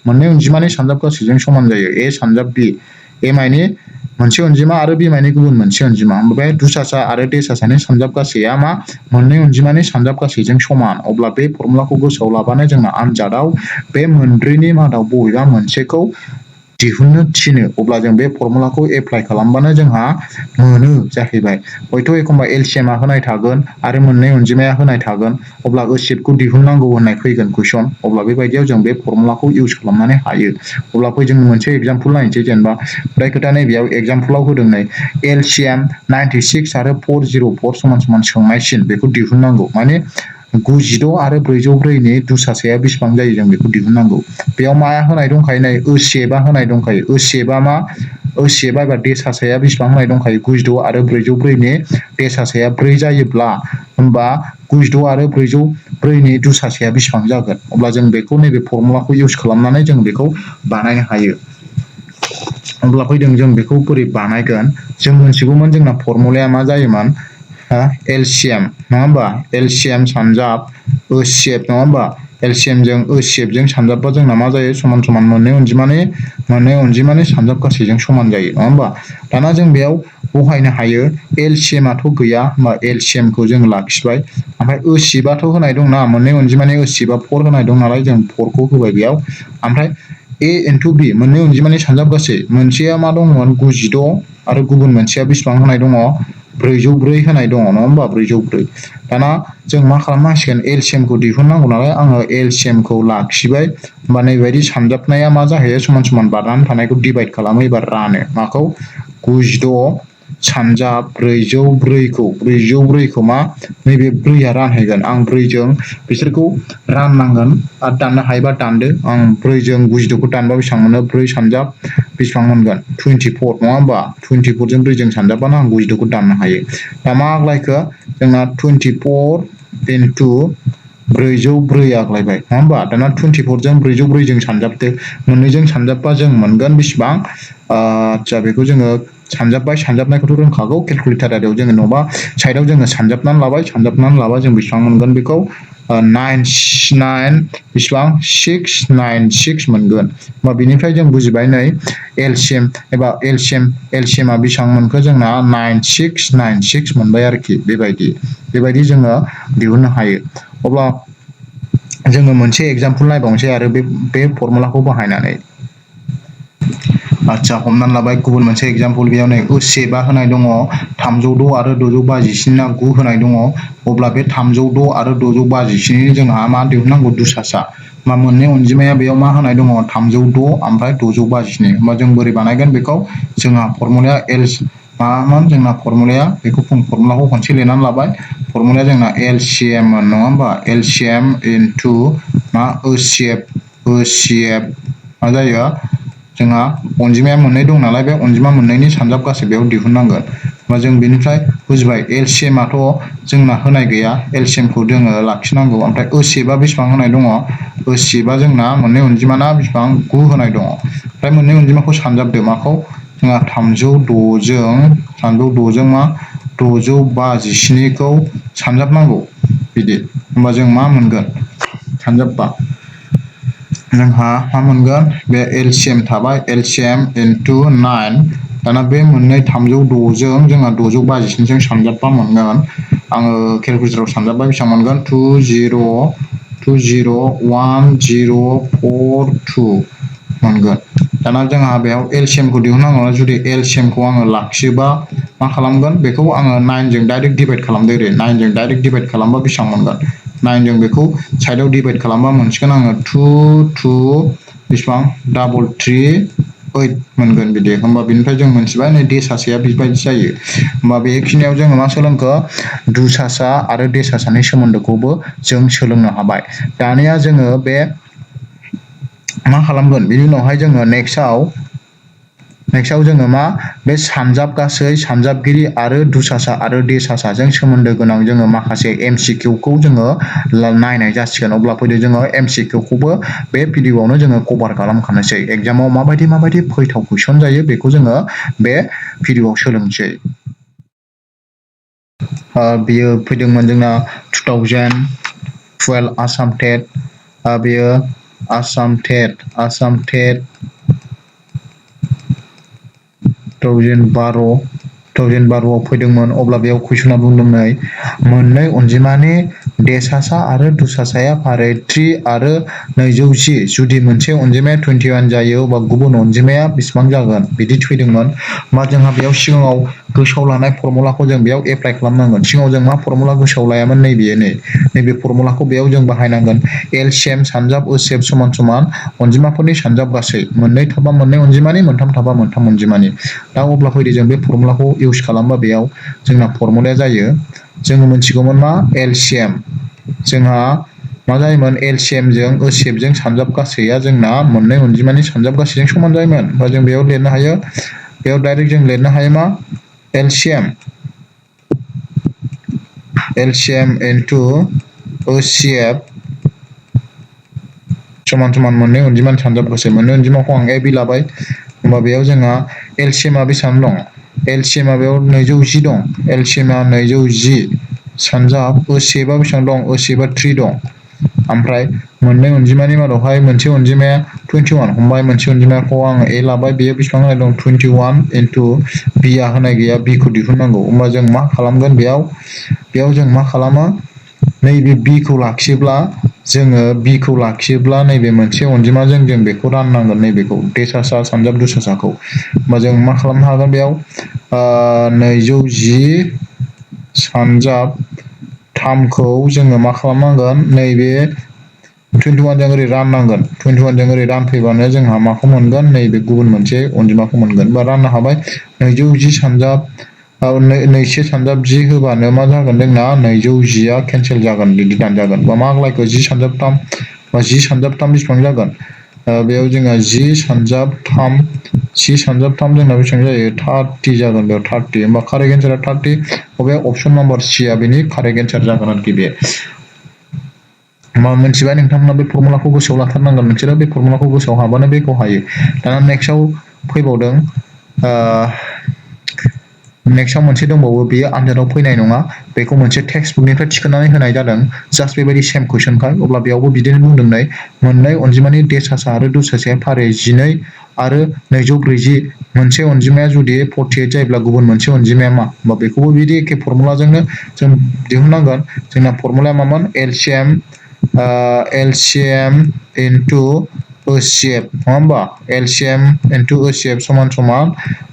मोननै अनजिमानि सानजाब गासैजों समान जायो A सानजाब B A मायनि मोनसे अनजिमा आरो B मायनि गुबुन मोनसे अनजिमा ओमफ्राय दुसासा आरो देसासानि सानजाब गासैया मा मोननै अनजिमानि सानजाब गासैजों समान अब्ला बे फर्मुलाखौ गोसोआव लाबानो जोंना आनजादाव बे मोनब्रैनि मादाव बबेबा मोनसेखौ दिहुननो थिनो अब्ला जों बे फर्मुलाखौ एप्लाइ खालामबानो जोंहा मोनो जाहैबाय हयथ' एखमबा LCMआ होनाय थागोन आरो मोननै अनजिमाया होनाय थागोन अब्ला HCFखौ दिहुननांगौ होननाय फैगोन कुइसन अब्ला बेबायदियाव जों बे फर्मुलाखौ इउज खालामनानै हायो अब्ला फै जों मोनसे एग्जाम्पल नायनोसै जेनेबा फ्राय खोथा नैबेयाव एग्जाम्पलाव होदों नै LCM 96 आरो 404 समान सोंनायसिन बेखौ दिहुननांगौ माने 96 आरो 404 नि दुसासाया बेसेबां जायो जों बेखौ दिहुननांगौ बेयाव माया होनाय दंखायो नै OCFआ होनाय दंखायो OCFआ एबा देसासाया बेसेबां होनाय दंखायो 96 आरो 404 नि देसासाया 4 जायोब्ला होमबा 96 आरो 404 नि दुसासाया बेसेबां जागोन अब्ला जों बेखौ नैबे फर्मुलाखौ इउज खालामनानै जों बेखौ बानायनो हायो अब्ला फैदों जों बेखौ बोरै बानायगोन जों मोनथिगौमोन जोंना फर्मुलाया मा जायोमोन LCM नङा होमबा LCM सानजाब HCF नङा होमबा LCM जों HCF जों सानजाबबा जोंना मा जायो समान समान मोननै अनजिमानि सानजाब गासैजों समान जायो नङा होमबा दाना जों बेयाव बहायनो हायो LCM आथ' गैया होमबा LCM खौ जों लाखिबाय ओमफ्राय HCF आथ' होनाय दंना मोननै अनजिमानि HCF आ 4 होनाय दं नालाय जों 4 खौ होबाय बेयाव ओमफ्राय A into B मोननै अनजिमानि सानजाब गासै मोनसेया मा दंमोन 96 आरो गुबुन मोनसेया बेसेबां होनाय दङ 404 होनाय दङ नङा होमबा 404 दाना जों मा खालामनांसिगोन LCM खौ दिहुननांगौ नालाय आङो LCM खौ लाखिबाय होमबा नैबायदि सानजाबनाया मा जाहैयो समान समान बारनानै थानायखौ डिभाइड खालामो एबा रानो माखौ 96 सानजाब 404 खौ मा नैबे 4 आ रानहैगोन आं 4 जों बिसोरखौ राननांगोन आरो दाननो हायोबा दानदो आं 4 जों 96 खौ दानबा बेसेबां मोनो 4 सानजाब बेसेबां मोनगोन 24 नङा होमबा 24 जों 4 जों सानजाबबानो आं 96 खौ दाननो हायो दा मा आग्लायखो जोंना 24 into 404 आग्लायबाय नङा होमबा दाना 24 जों 404 जों सानजाबदो मोननैजों सानजाबबा जों मोनगोन बेसेबां आदसा बेखौ जोङो सानजाबनायखौथ' रोंखागौ केलकुलेटार आरियाव जोङो नङाबा साइडआव जोङो सानजाबनानै लाबा जों बेसेबां मोनगोन बेखौ 696 मोनगोन होमबा बिनिफ्राय जों बुजिबाय नै LCM आ बेसेबां मोनखो जोंना 9696 मोनबाय आरोखि बेबायदि जोङो दिहुननो हायो अब्ला जोङो मोनसे एगजामपोल नायबावनोसै आरो बे फर्मुलाखौ बाहायनानै आदसा हमनानै लाबाय गुबुन मोनसे एगजामपोल बेयाव नै HCF आ होनाय दङ 306 आरो 652 ना 9 होनाय दङ अब्ला बे 306 आरो 652 जोंहा मा दिहुननांगौ दुसासा मा मोननै अनजिमाया बेयाव मा होनाय दङ 306 ओमफ्राय 652 होमबा जों बोरै बानायगोन बेखौ जोंहा फर्मुलाया मामोन जोंना फर्मुलाया बेखौ फर्मुलाखौ खनसे लिरनानै लाबाय फर्मुलाया जोंना LCM नङा होमबा LCM into मा HCF मा जायो जोंहा अनजिमाया मोननै दं नालाय बे अनजिमा मोननैनि सानजाब गासै बेयाव दिहुननांगोन होमबा जों बेनिफ्राय बुजिबाय LCM आथ' जोंना होनाय गैया LCM खौ जोङो लाखिनांगौ ओमफ्राय HCF आ बेसेबां होनाय दङ HCF आ जोंना मोननै अनजिमाना बेसेबां 9 होनाय दङ ओमफ्राय मोननै अनजिमाखौ सानजाबदो माखौ जोंहा 306 जों मा 652 खौ सानजाबनांगौ बिदि होमबा जों मा मोनगोन सानजाबबा जोंहा मा मोनगोन बे LCM थाबाय LCM into 9 दाना बे मोननै 306 जों जोंहा 652 जों सानजाबबा मोनगोन आङो केलकुलेटराव सानजाबबा बेसेबां मोनगोन 2010442 मोनगोन दाना जोंहा बेयाव LCM खौ दिहुननांगौ जुदि LCM खौ आङो लाखियोबा मा खालामगोन बेखौ आङो 9 जों डाइरेक्ट डिभाइड खालामदो ओरै 9 जों डाइरेक्ट डिभाइड खालामबा बेसेबां मोनगोन 9 जों बेखौ साइडआव डिभाइड खालामबा मोनसिगोन आङो 2 बेसेबां 338 मोनगोन बिदि होमबा बिनिफ्राय जों मोनथिबाय नै देसासाया बेबायदि जायो होमबा बेखिनियाव जोङो मा सोलोंखो दुसासा आरो देसासानि सोमोन्दोखौबो जों सोलोंनो हाबाय दानिया जोङो बे मा खालामगोन बिनि उनावहाय जोङो नेक्स्टआव जोङो मा बे सानजाब गासै सानजाबगिरि आरो दुसासा आरो देसासाजों सोमोन्दो गोनां जोङो माखासे MCQ खौ जोङो नायनाय जासिगोन अब्ला फैदो जोङो MCQ खौबो बे भिडिअआवनो जोङो कभार खालामखानोसै एगजामाव माबायदि फैथाव कुइसन जायो बेखौ जोङो बे भिडिअआव सोलोंसै बियो फैदोंमोन जोंना 2012 आसाम टेट बेयो आसाम टेट 2012 आव फैदोंमोन अब्ला बेयाव कुइसना बुंदों नै मोननै अनजिमानि देसासा आरो दुसासाया फारि 3 आरो 210 जुदि मोनसे अनजिमाया 21 जायो अब्ला गुबुन अनजिमाया बेसेबां जागोन बिदि फैदोंमोन होमबा जोंहा बेयाव सिगाङाव गोसोआव लानाय फर्मुलाखौ जों बेयाव एप्लाइ खालामनांगोन सिगाङाव जों मा फर्मुला गोसोआव लायामोन नैबे फर्मुलाखौ बेयाव जों बाहायनांगोन LCM सानजाब HCF समान समान अनजिमाफोरनि सानजाब गासै मोननै थाबा मोननै अनजिमानि मोनथाम थाबा मोनथाम अनजिमानि दा अब्ला फैदो जों बे फर्मुलाखौ इउस खालामबा बेयाव जोंना फर्मुलाया जायो जोङो मोनथिगौमोन मा LCM जोंहा मा जायोमोन LCM जों HCF जों सानजाब गासैया जोंना मोननै अनजिमानि सानजाब गासैजों समान जायोमोन होमबा जों बेयाव लिरनो हायो बेयाव डाइरेक्ट जों लिरनो हायो मा LCM into HCF समान समान मोननै अनजिमानि सानजाब गासै मोननै अनजिमाखौ आं AB लाबाय होमबा बेयाव जोंहा LCM आ बेसेबां दं LCM आ बेयाव 210 दं LCM आ 210 सानजाब HCF आ बेसेबां दं HCF आ 3 दं ओमफ्राय मोननै अनजिमानि मादावहाय मोनसे अनजिमाया 21 हमबाय मोनसे अनजिमाखौ आं a लाबाय बेयो बेसेबां होनाय दं 21 इनटु b आ होनाय गैया b खौ दिहुननांगौ होमबा जों मा खालामगोन बेयाव जों मा खालामो नैबे b खौ लाखियोब्ला जोङो b खौ लाखियोब्ला नैबे मोनसे अनजिमाजों जों बेखौ राननांगोन नैबेखौ देसासा सानजाब दुसासाखौ होमबा जों मा खालामनो हागोन बेयाव 210 सानजाब 3 खौ जोङो मा खालामनांगोन नैबे 21 जों ओरै राननांगोन 21 जों ओरै रानफैबानो जोंहा माखौ मोनगोन नैबे गुबुन मोनसे अनजिमाखौ मोनगोन बा राननो हाबाय 210 सानजाब नैसे सानजाब 10 होबानो मा जागोन जोंना 210 आ केनसेल जागोन बिदि दानजागोन बा मा आग्लायखो 10 सानजाब 3 बा 10 सानजाब 3 बेसेबां जागोन बेयाव जोंहा 10 सानजाब 3 जोंना बेसेबां जायो 30 जागोन बेयाव 30 होमबा कारेक्ट एन्सारा 30 बबे अपसन नाम्बार C आ बेनि कारेक्ट एन्सार जागोन आरोखि बे मा मोनथिबाय नोंथांमोना बे फर्मुलाखौ गोसोआव लाथारनांगोन नोंसोरो बे फर्मुलाखौ गोसोआव हाबानो बेखौ हायो दाना नेक्स्टआव फैबावदों नेक्स्टआव मोनसे दंबावो बेयो आनजादाव फैनाय नङा बेखौ मोनसे टेक्स्ट बुकनिफ्राय थिखोनानै होनाय जादों जास्ट बेबायदि सेम कुइसनखाय अब्ला बेयावबो बिदिनो बुंदोंनाय मोननै अनजिमानि देसासा आरो दुसासाया फारियै 12 आरो 240 मोनसे अनजिमाया जुदि 48 जायोब्ला गुबुन मोनसे अनजिमाया मा होमबा बेखौबो बिदि एखे फर्मुलाजोंनो जों दिहुननांगोन जोंना फर्मुलाया मामोन LCM into HCF नङा होमबा LCM into HCF समान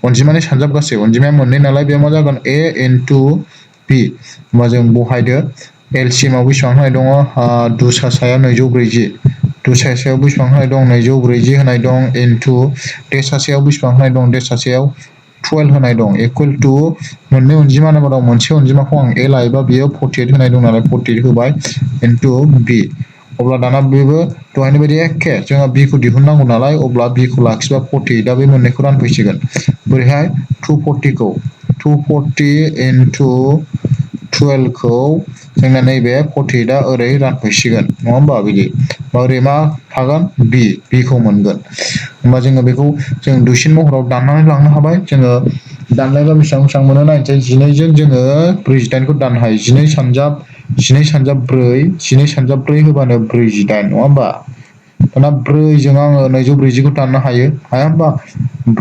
अनजिमानि सानजाब गासै अनजिमाया मोननै नालाय बेयाव मा जागोन A into B होमबा जों बहायदो LCM आव बेसेबां होनाय दङ दुसासाया 240 दुसासायाव बेसेबां होनाय दं 240 होनाय दं इनटु देसासायाव बेसेबां होनाय दं देसासायाव 12 होनाय दं इकुवेल टु मोननै अनजिमानि मादाव मोनसे अनजिमाखौ आं A लायोबा बेयो 48 होनाय दं नालाय 48 होबाय इनटु B अब्ला दाना बेबो दहायनि बायदि एखे जोंहा B खौ दिहुननांगौ नालाय अब्ला B खौ लाखिबा 48 दा बे मोननैखौ रानफैसिगोन बोरैहाय 240 इनटु 12 खौ जोंना नैबे 48 आ ओरै रानफैसिगोन नङा होमबा बिदि ओरै मा थागोन B खौ मोनगोन होमबा जोङो बेखौ जों दुइसिन महराव दाननानै लांनो हाबाय जोङो दाननायबा बेसेबां मोनो नायनोसै 12 जों जोङो 48 खौ दाननो हायो 12 सानजाब 4 होबानो 48 नङा होमबा दाना 4 जों आङो 240 खौ दाननो हाया होमबा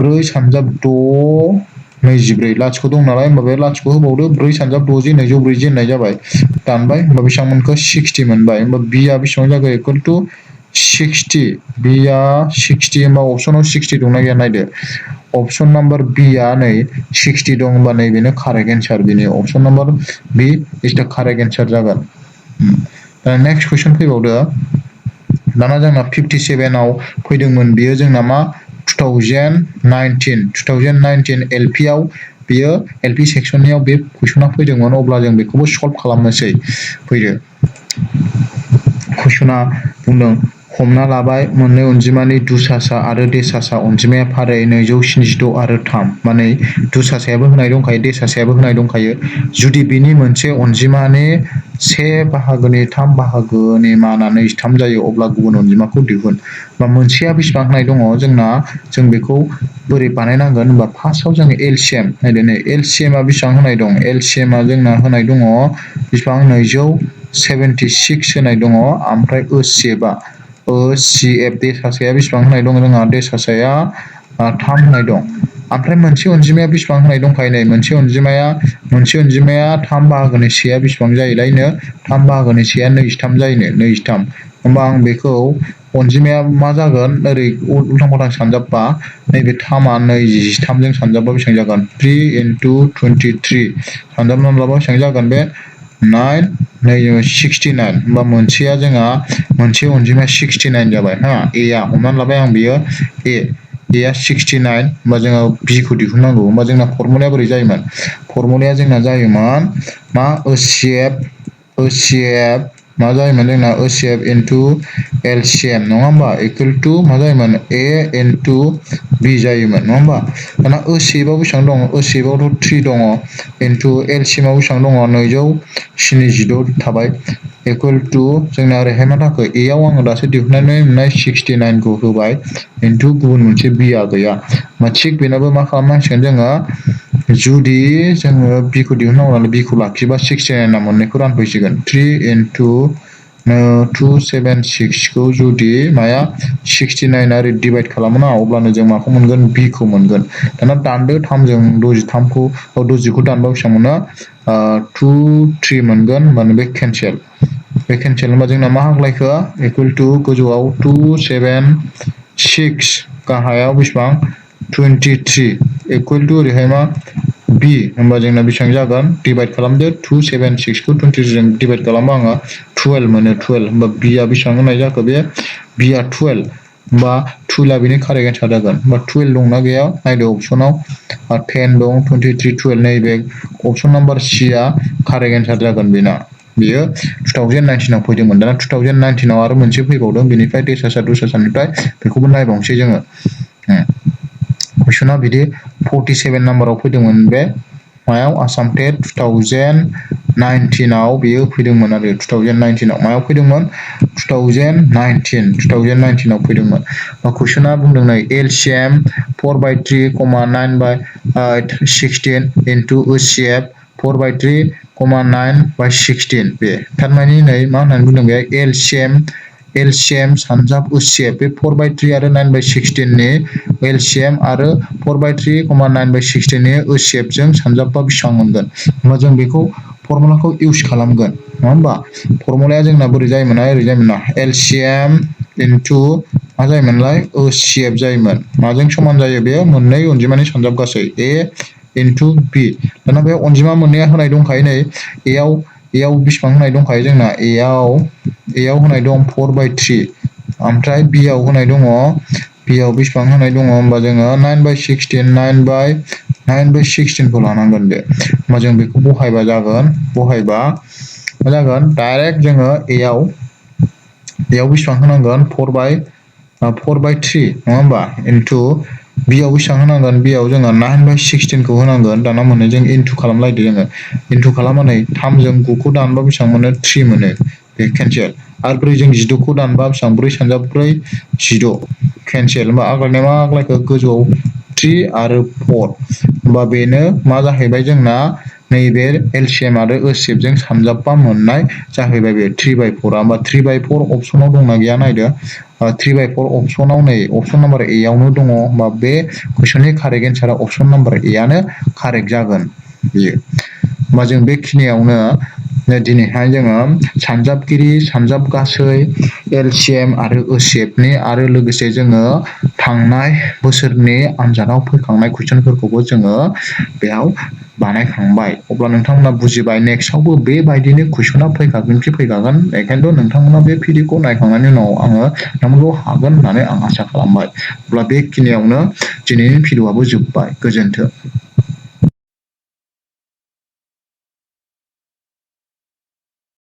4 सानजाब 6 24 लाथिख' दं नालाय होमबा बे लाथिख' होबावदो 4 सानजाब 6 240 होननाय जाबाय दानबाय होमबा बेसेबां मोनखो 60 मोनबाय होमबा B आ बेसेबां जागोन इकुवेल टु 60 B आ 60 होमबा अपसनाव 60 दंना गैया नायदो अपसन नाम्बार B आ नै 60 दं होमबा नैबेनो कारेक्ट एन्सार बेनि अपसन नाम्बार B इज द कारेक्ट एन्सार जागोन दा नेक्स्ट कुइसन फैबावदो दाना जोंना 57 आव फैदोंमोन बियो जोंना मा 2019 LP आव बियो LP सेक्सननियाव बे कुइसना फैदोंमोन अब्ला जों बेखौबो सल्भ खालामनोसै फैदो कुइसना बुंदों हमना लाबाय मोननै अनजिमानि दुसासा आरो देसासा अनजिमाया फारियै 276 आरो 3 माने दुसासायाबो होनाय दंखायो देसासायाबो होनाय दंखायो जुदि बिनि मोनसे अनजिमानि 1/3 बाहागोनि माना 23 जायो अब्ला गुबुन अनजिमाखौ दिहुन बा मोनसेया बेसेबां होनाय दङ जोंना जों बेखौ बोरै बानायनांगोन होनबा फार्स्टआव जोङो LCM नायदो नै LCM आ बेसेबां होनाय दं LCM आ जोंना होनाय दङ बेसेबां 276 होनाय दङ ओमफ्राय HCF देसासाया बेसेबां होनाय दङ जोंहा देसासाया 3 होनाय दं ओमफ्राय मोनसे अनजिमाया बेसेबां होनाय दंखायो नै मोनसे अनजिमाया 3 बाहागोनि 1 बेसेबां जायोलायनो 3 बाहागोनि 1 23 जायोनो 23 होमबा आं बेखौ अनजिमाया मा जागोन ओरै उल्थां फाल्थां सानजाबबा नैबे 3 आ 23 जों सानजाबबा बेसेबां जागोन 3 into 23 सानजाबनानै लाबा बेसेबां जागोन बे 69 होमबा मोनसेया जोंहा मोनसे अनजिमाया 69 जाबाय हा A आ हमनानै लाबाय आं बियो A आ 69 होमबा जोङो B खौ दिहुननांगौ होमबा जोंना फर्मुलाया बोरै जायोमोन फर्मुलाया जोंना जायोमोन मा HCF मा जायोमोन जोंना HCF into LCM नङा होमबा इकुवेल टु मा जायोमोन A into B जायोमोन नङा होमबा दाना HCF आव बेसेबां दङ HCF आवथ' 3 दङ into LCM आव बेसेबां दङ 276 थाबाय इकुवेल टु जोंना ओरैहाय मा थाखो A आव आङो दासो दिहुननानै मोननाय 69 खौ होबाय इनटु गुबुन मोनसे B आ गैया थिग बेनाबो मा खालामनांसिगोन जोङो जुदि जोङो B खौ दिहुननांगौ नालाय B खौ लाखियोबा 69 आ मोननैखौ रानफैसिगोन 3 into 276 खौ जुदि माया 69 आरो डिभाइड खालामोना अब्लानो जों माखौ मोनगोन b खौ मोनगोन दाना दानदो 3 जों 63 खौ 60 खौ दानबा बेसेबां मोनो 23 मोनगोन होनबानो बे केन्सेल होनबा जोंना मा आग्लायखो इकुवेल टु गोजौआव 276 गाहायाव बेसेबां 23 इकुवेल टु ओरैहाय मा b होनबा जोंना बेसेबां जागोन डिभाइड खालामदो 276 खौ 23 जों डिभाइड खालामबा आङो 12 मोनो 12 होनबा b आ बेसेबां होनाय जाखो बे b आ 12 होनबा 12 आ बेनि कारेक्ट एन्सार जागोन होनबा 12 दंना गैया नायदो अपसनाव 10 दं 23 12 नैबे अपसन नाम्बार c आ कारेक्ट एन्सार जागोन बेना बियो 2019 आव फैदोंमोन दाना 2019 आव आरो मोनसे फैबावदों बेनिफ्राय दुसासानिफ्राय बेखौबो नायबावनोसै जोङो कुइसना बिदि 47 नाम्बाराव फैदोंमोन बे मायाव आसाम टेट 2019 आव बेयो फैदोंमोन आरो 2019 आव मायाव फैदोंमोन 2019 आव फैदोंमोन कुइसना बुंदों नै LCM 4/3, 9/16 into HCF 4/3, 9/16 बे थारमाने नै मा होननानै बुंदों बे LCM सानजाब HCF बे 4/3 आरो 9/16 नि LCM आरो 4/3, 9/16 नि HCF जों सानजाबबा बेसेबां मोनगोन होनबा जों बेखौ फर्मुलाखौ इउज खालामगोन नङा होमबा फर्मुलाया जोंना बोरै जायोमोन LCM into मा जायोमोनलाय HCF जायोमोन माजों समान जायो बेयो मोननै अनजिमानि सानजाब गासै A into B दाना बे अनजिमा मोननैया होनाय दंखायो नै एयाव बेसेबां होनाय दंखायो जोंना एयाव होनाय दं 4/3 ओमफ्राय B आव होनाय दङ बेयाव बेसेबां होनाय दङ होमबा जोङो 9/16 खौ लानांगोन बे होमबा जों बेखौ बहायबा मा जागोन डाइरेक्ट जोङो एयाव बेसेबां होनांगोन 4/3 नङा होमबा इनटु b आव बेसेबां होनांगोन b आव जोङो 9/16 खौ होनांगोन दाना मोनो जों इनटु खालामलायदो जोङो इनटु खालामनानै 3 जों 9 खौ दानबा बेसेबां मोनो 3 मोनो बे केन्सेल आरो 4 जों 16 खौ दानबा बेसेबां 4 सानजाब 4 16 केन्सेल होमबा आग्लायनाया मा आग्लायखो गोजौआव 3 आरो 4 होमबा बेनो मा जाहैबाय जोंना नैबे LCM आरो HCF जों सानजाबबा मोननाय जाहैबाय बे 3/4 होमबा 3/4 अपसनाव दंना गैया नायदो 3/4 अपसनाव नै अपसन नाम्बार A आवनो दङ होमबा बे कुइसननि कारेक्ट एन्सारा अपसन नाम्बार A आनो कारेक्ट जागोन बियो होमबा जों बेखिनियावनो दिनैहाय जोङो सानजाबगिरि सानजाब गासै LCM आरो HCF नि आरो लोगोसे जोङो थांनाय बोसोरनि आनजादाव फैखांनाय कुइसनफोरखौबो जोङो बेयाव बानायखांबाय अब्ला नोंथांमोना बुजिबाय नेक्स्टआवबो बेबायदिनो कुइसना फैखागोन बेखायनोथ' नोंथांमोना बे भिडिअखौ नायखांनायनि उनाव आङो नोंथांमोनखौ हागोन होननानै आं आसा खालामबाय अब्ला बेखिनियावनो दिनैनि भिडिअआबो जोब्बाय गोजोन्थों।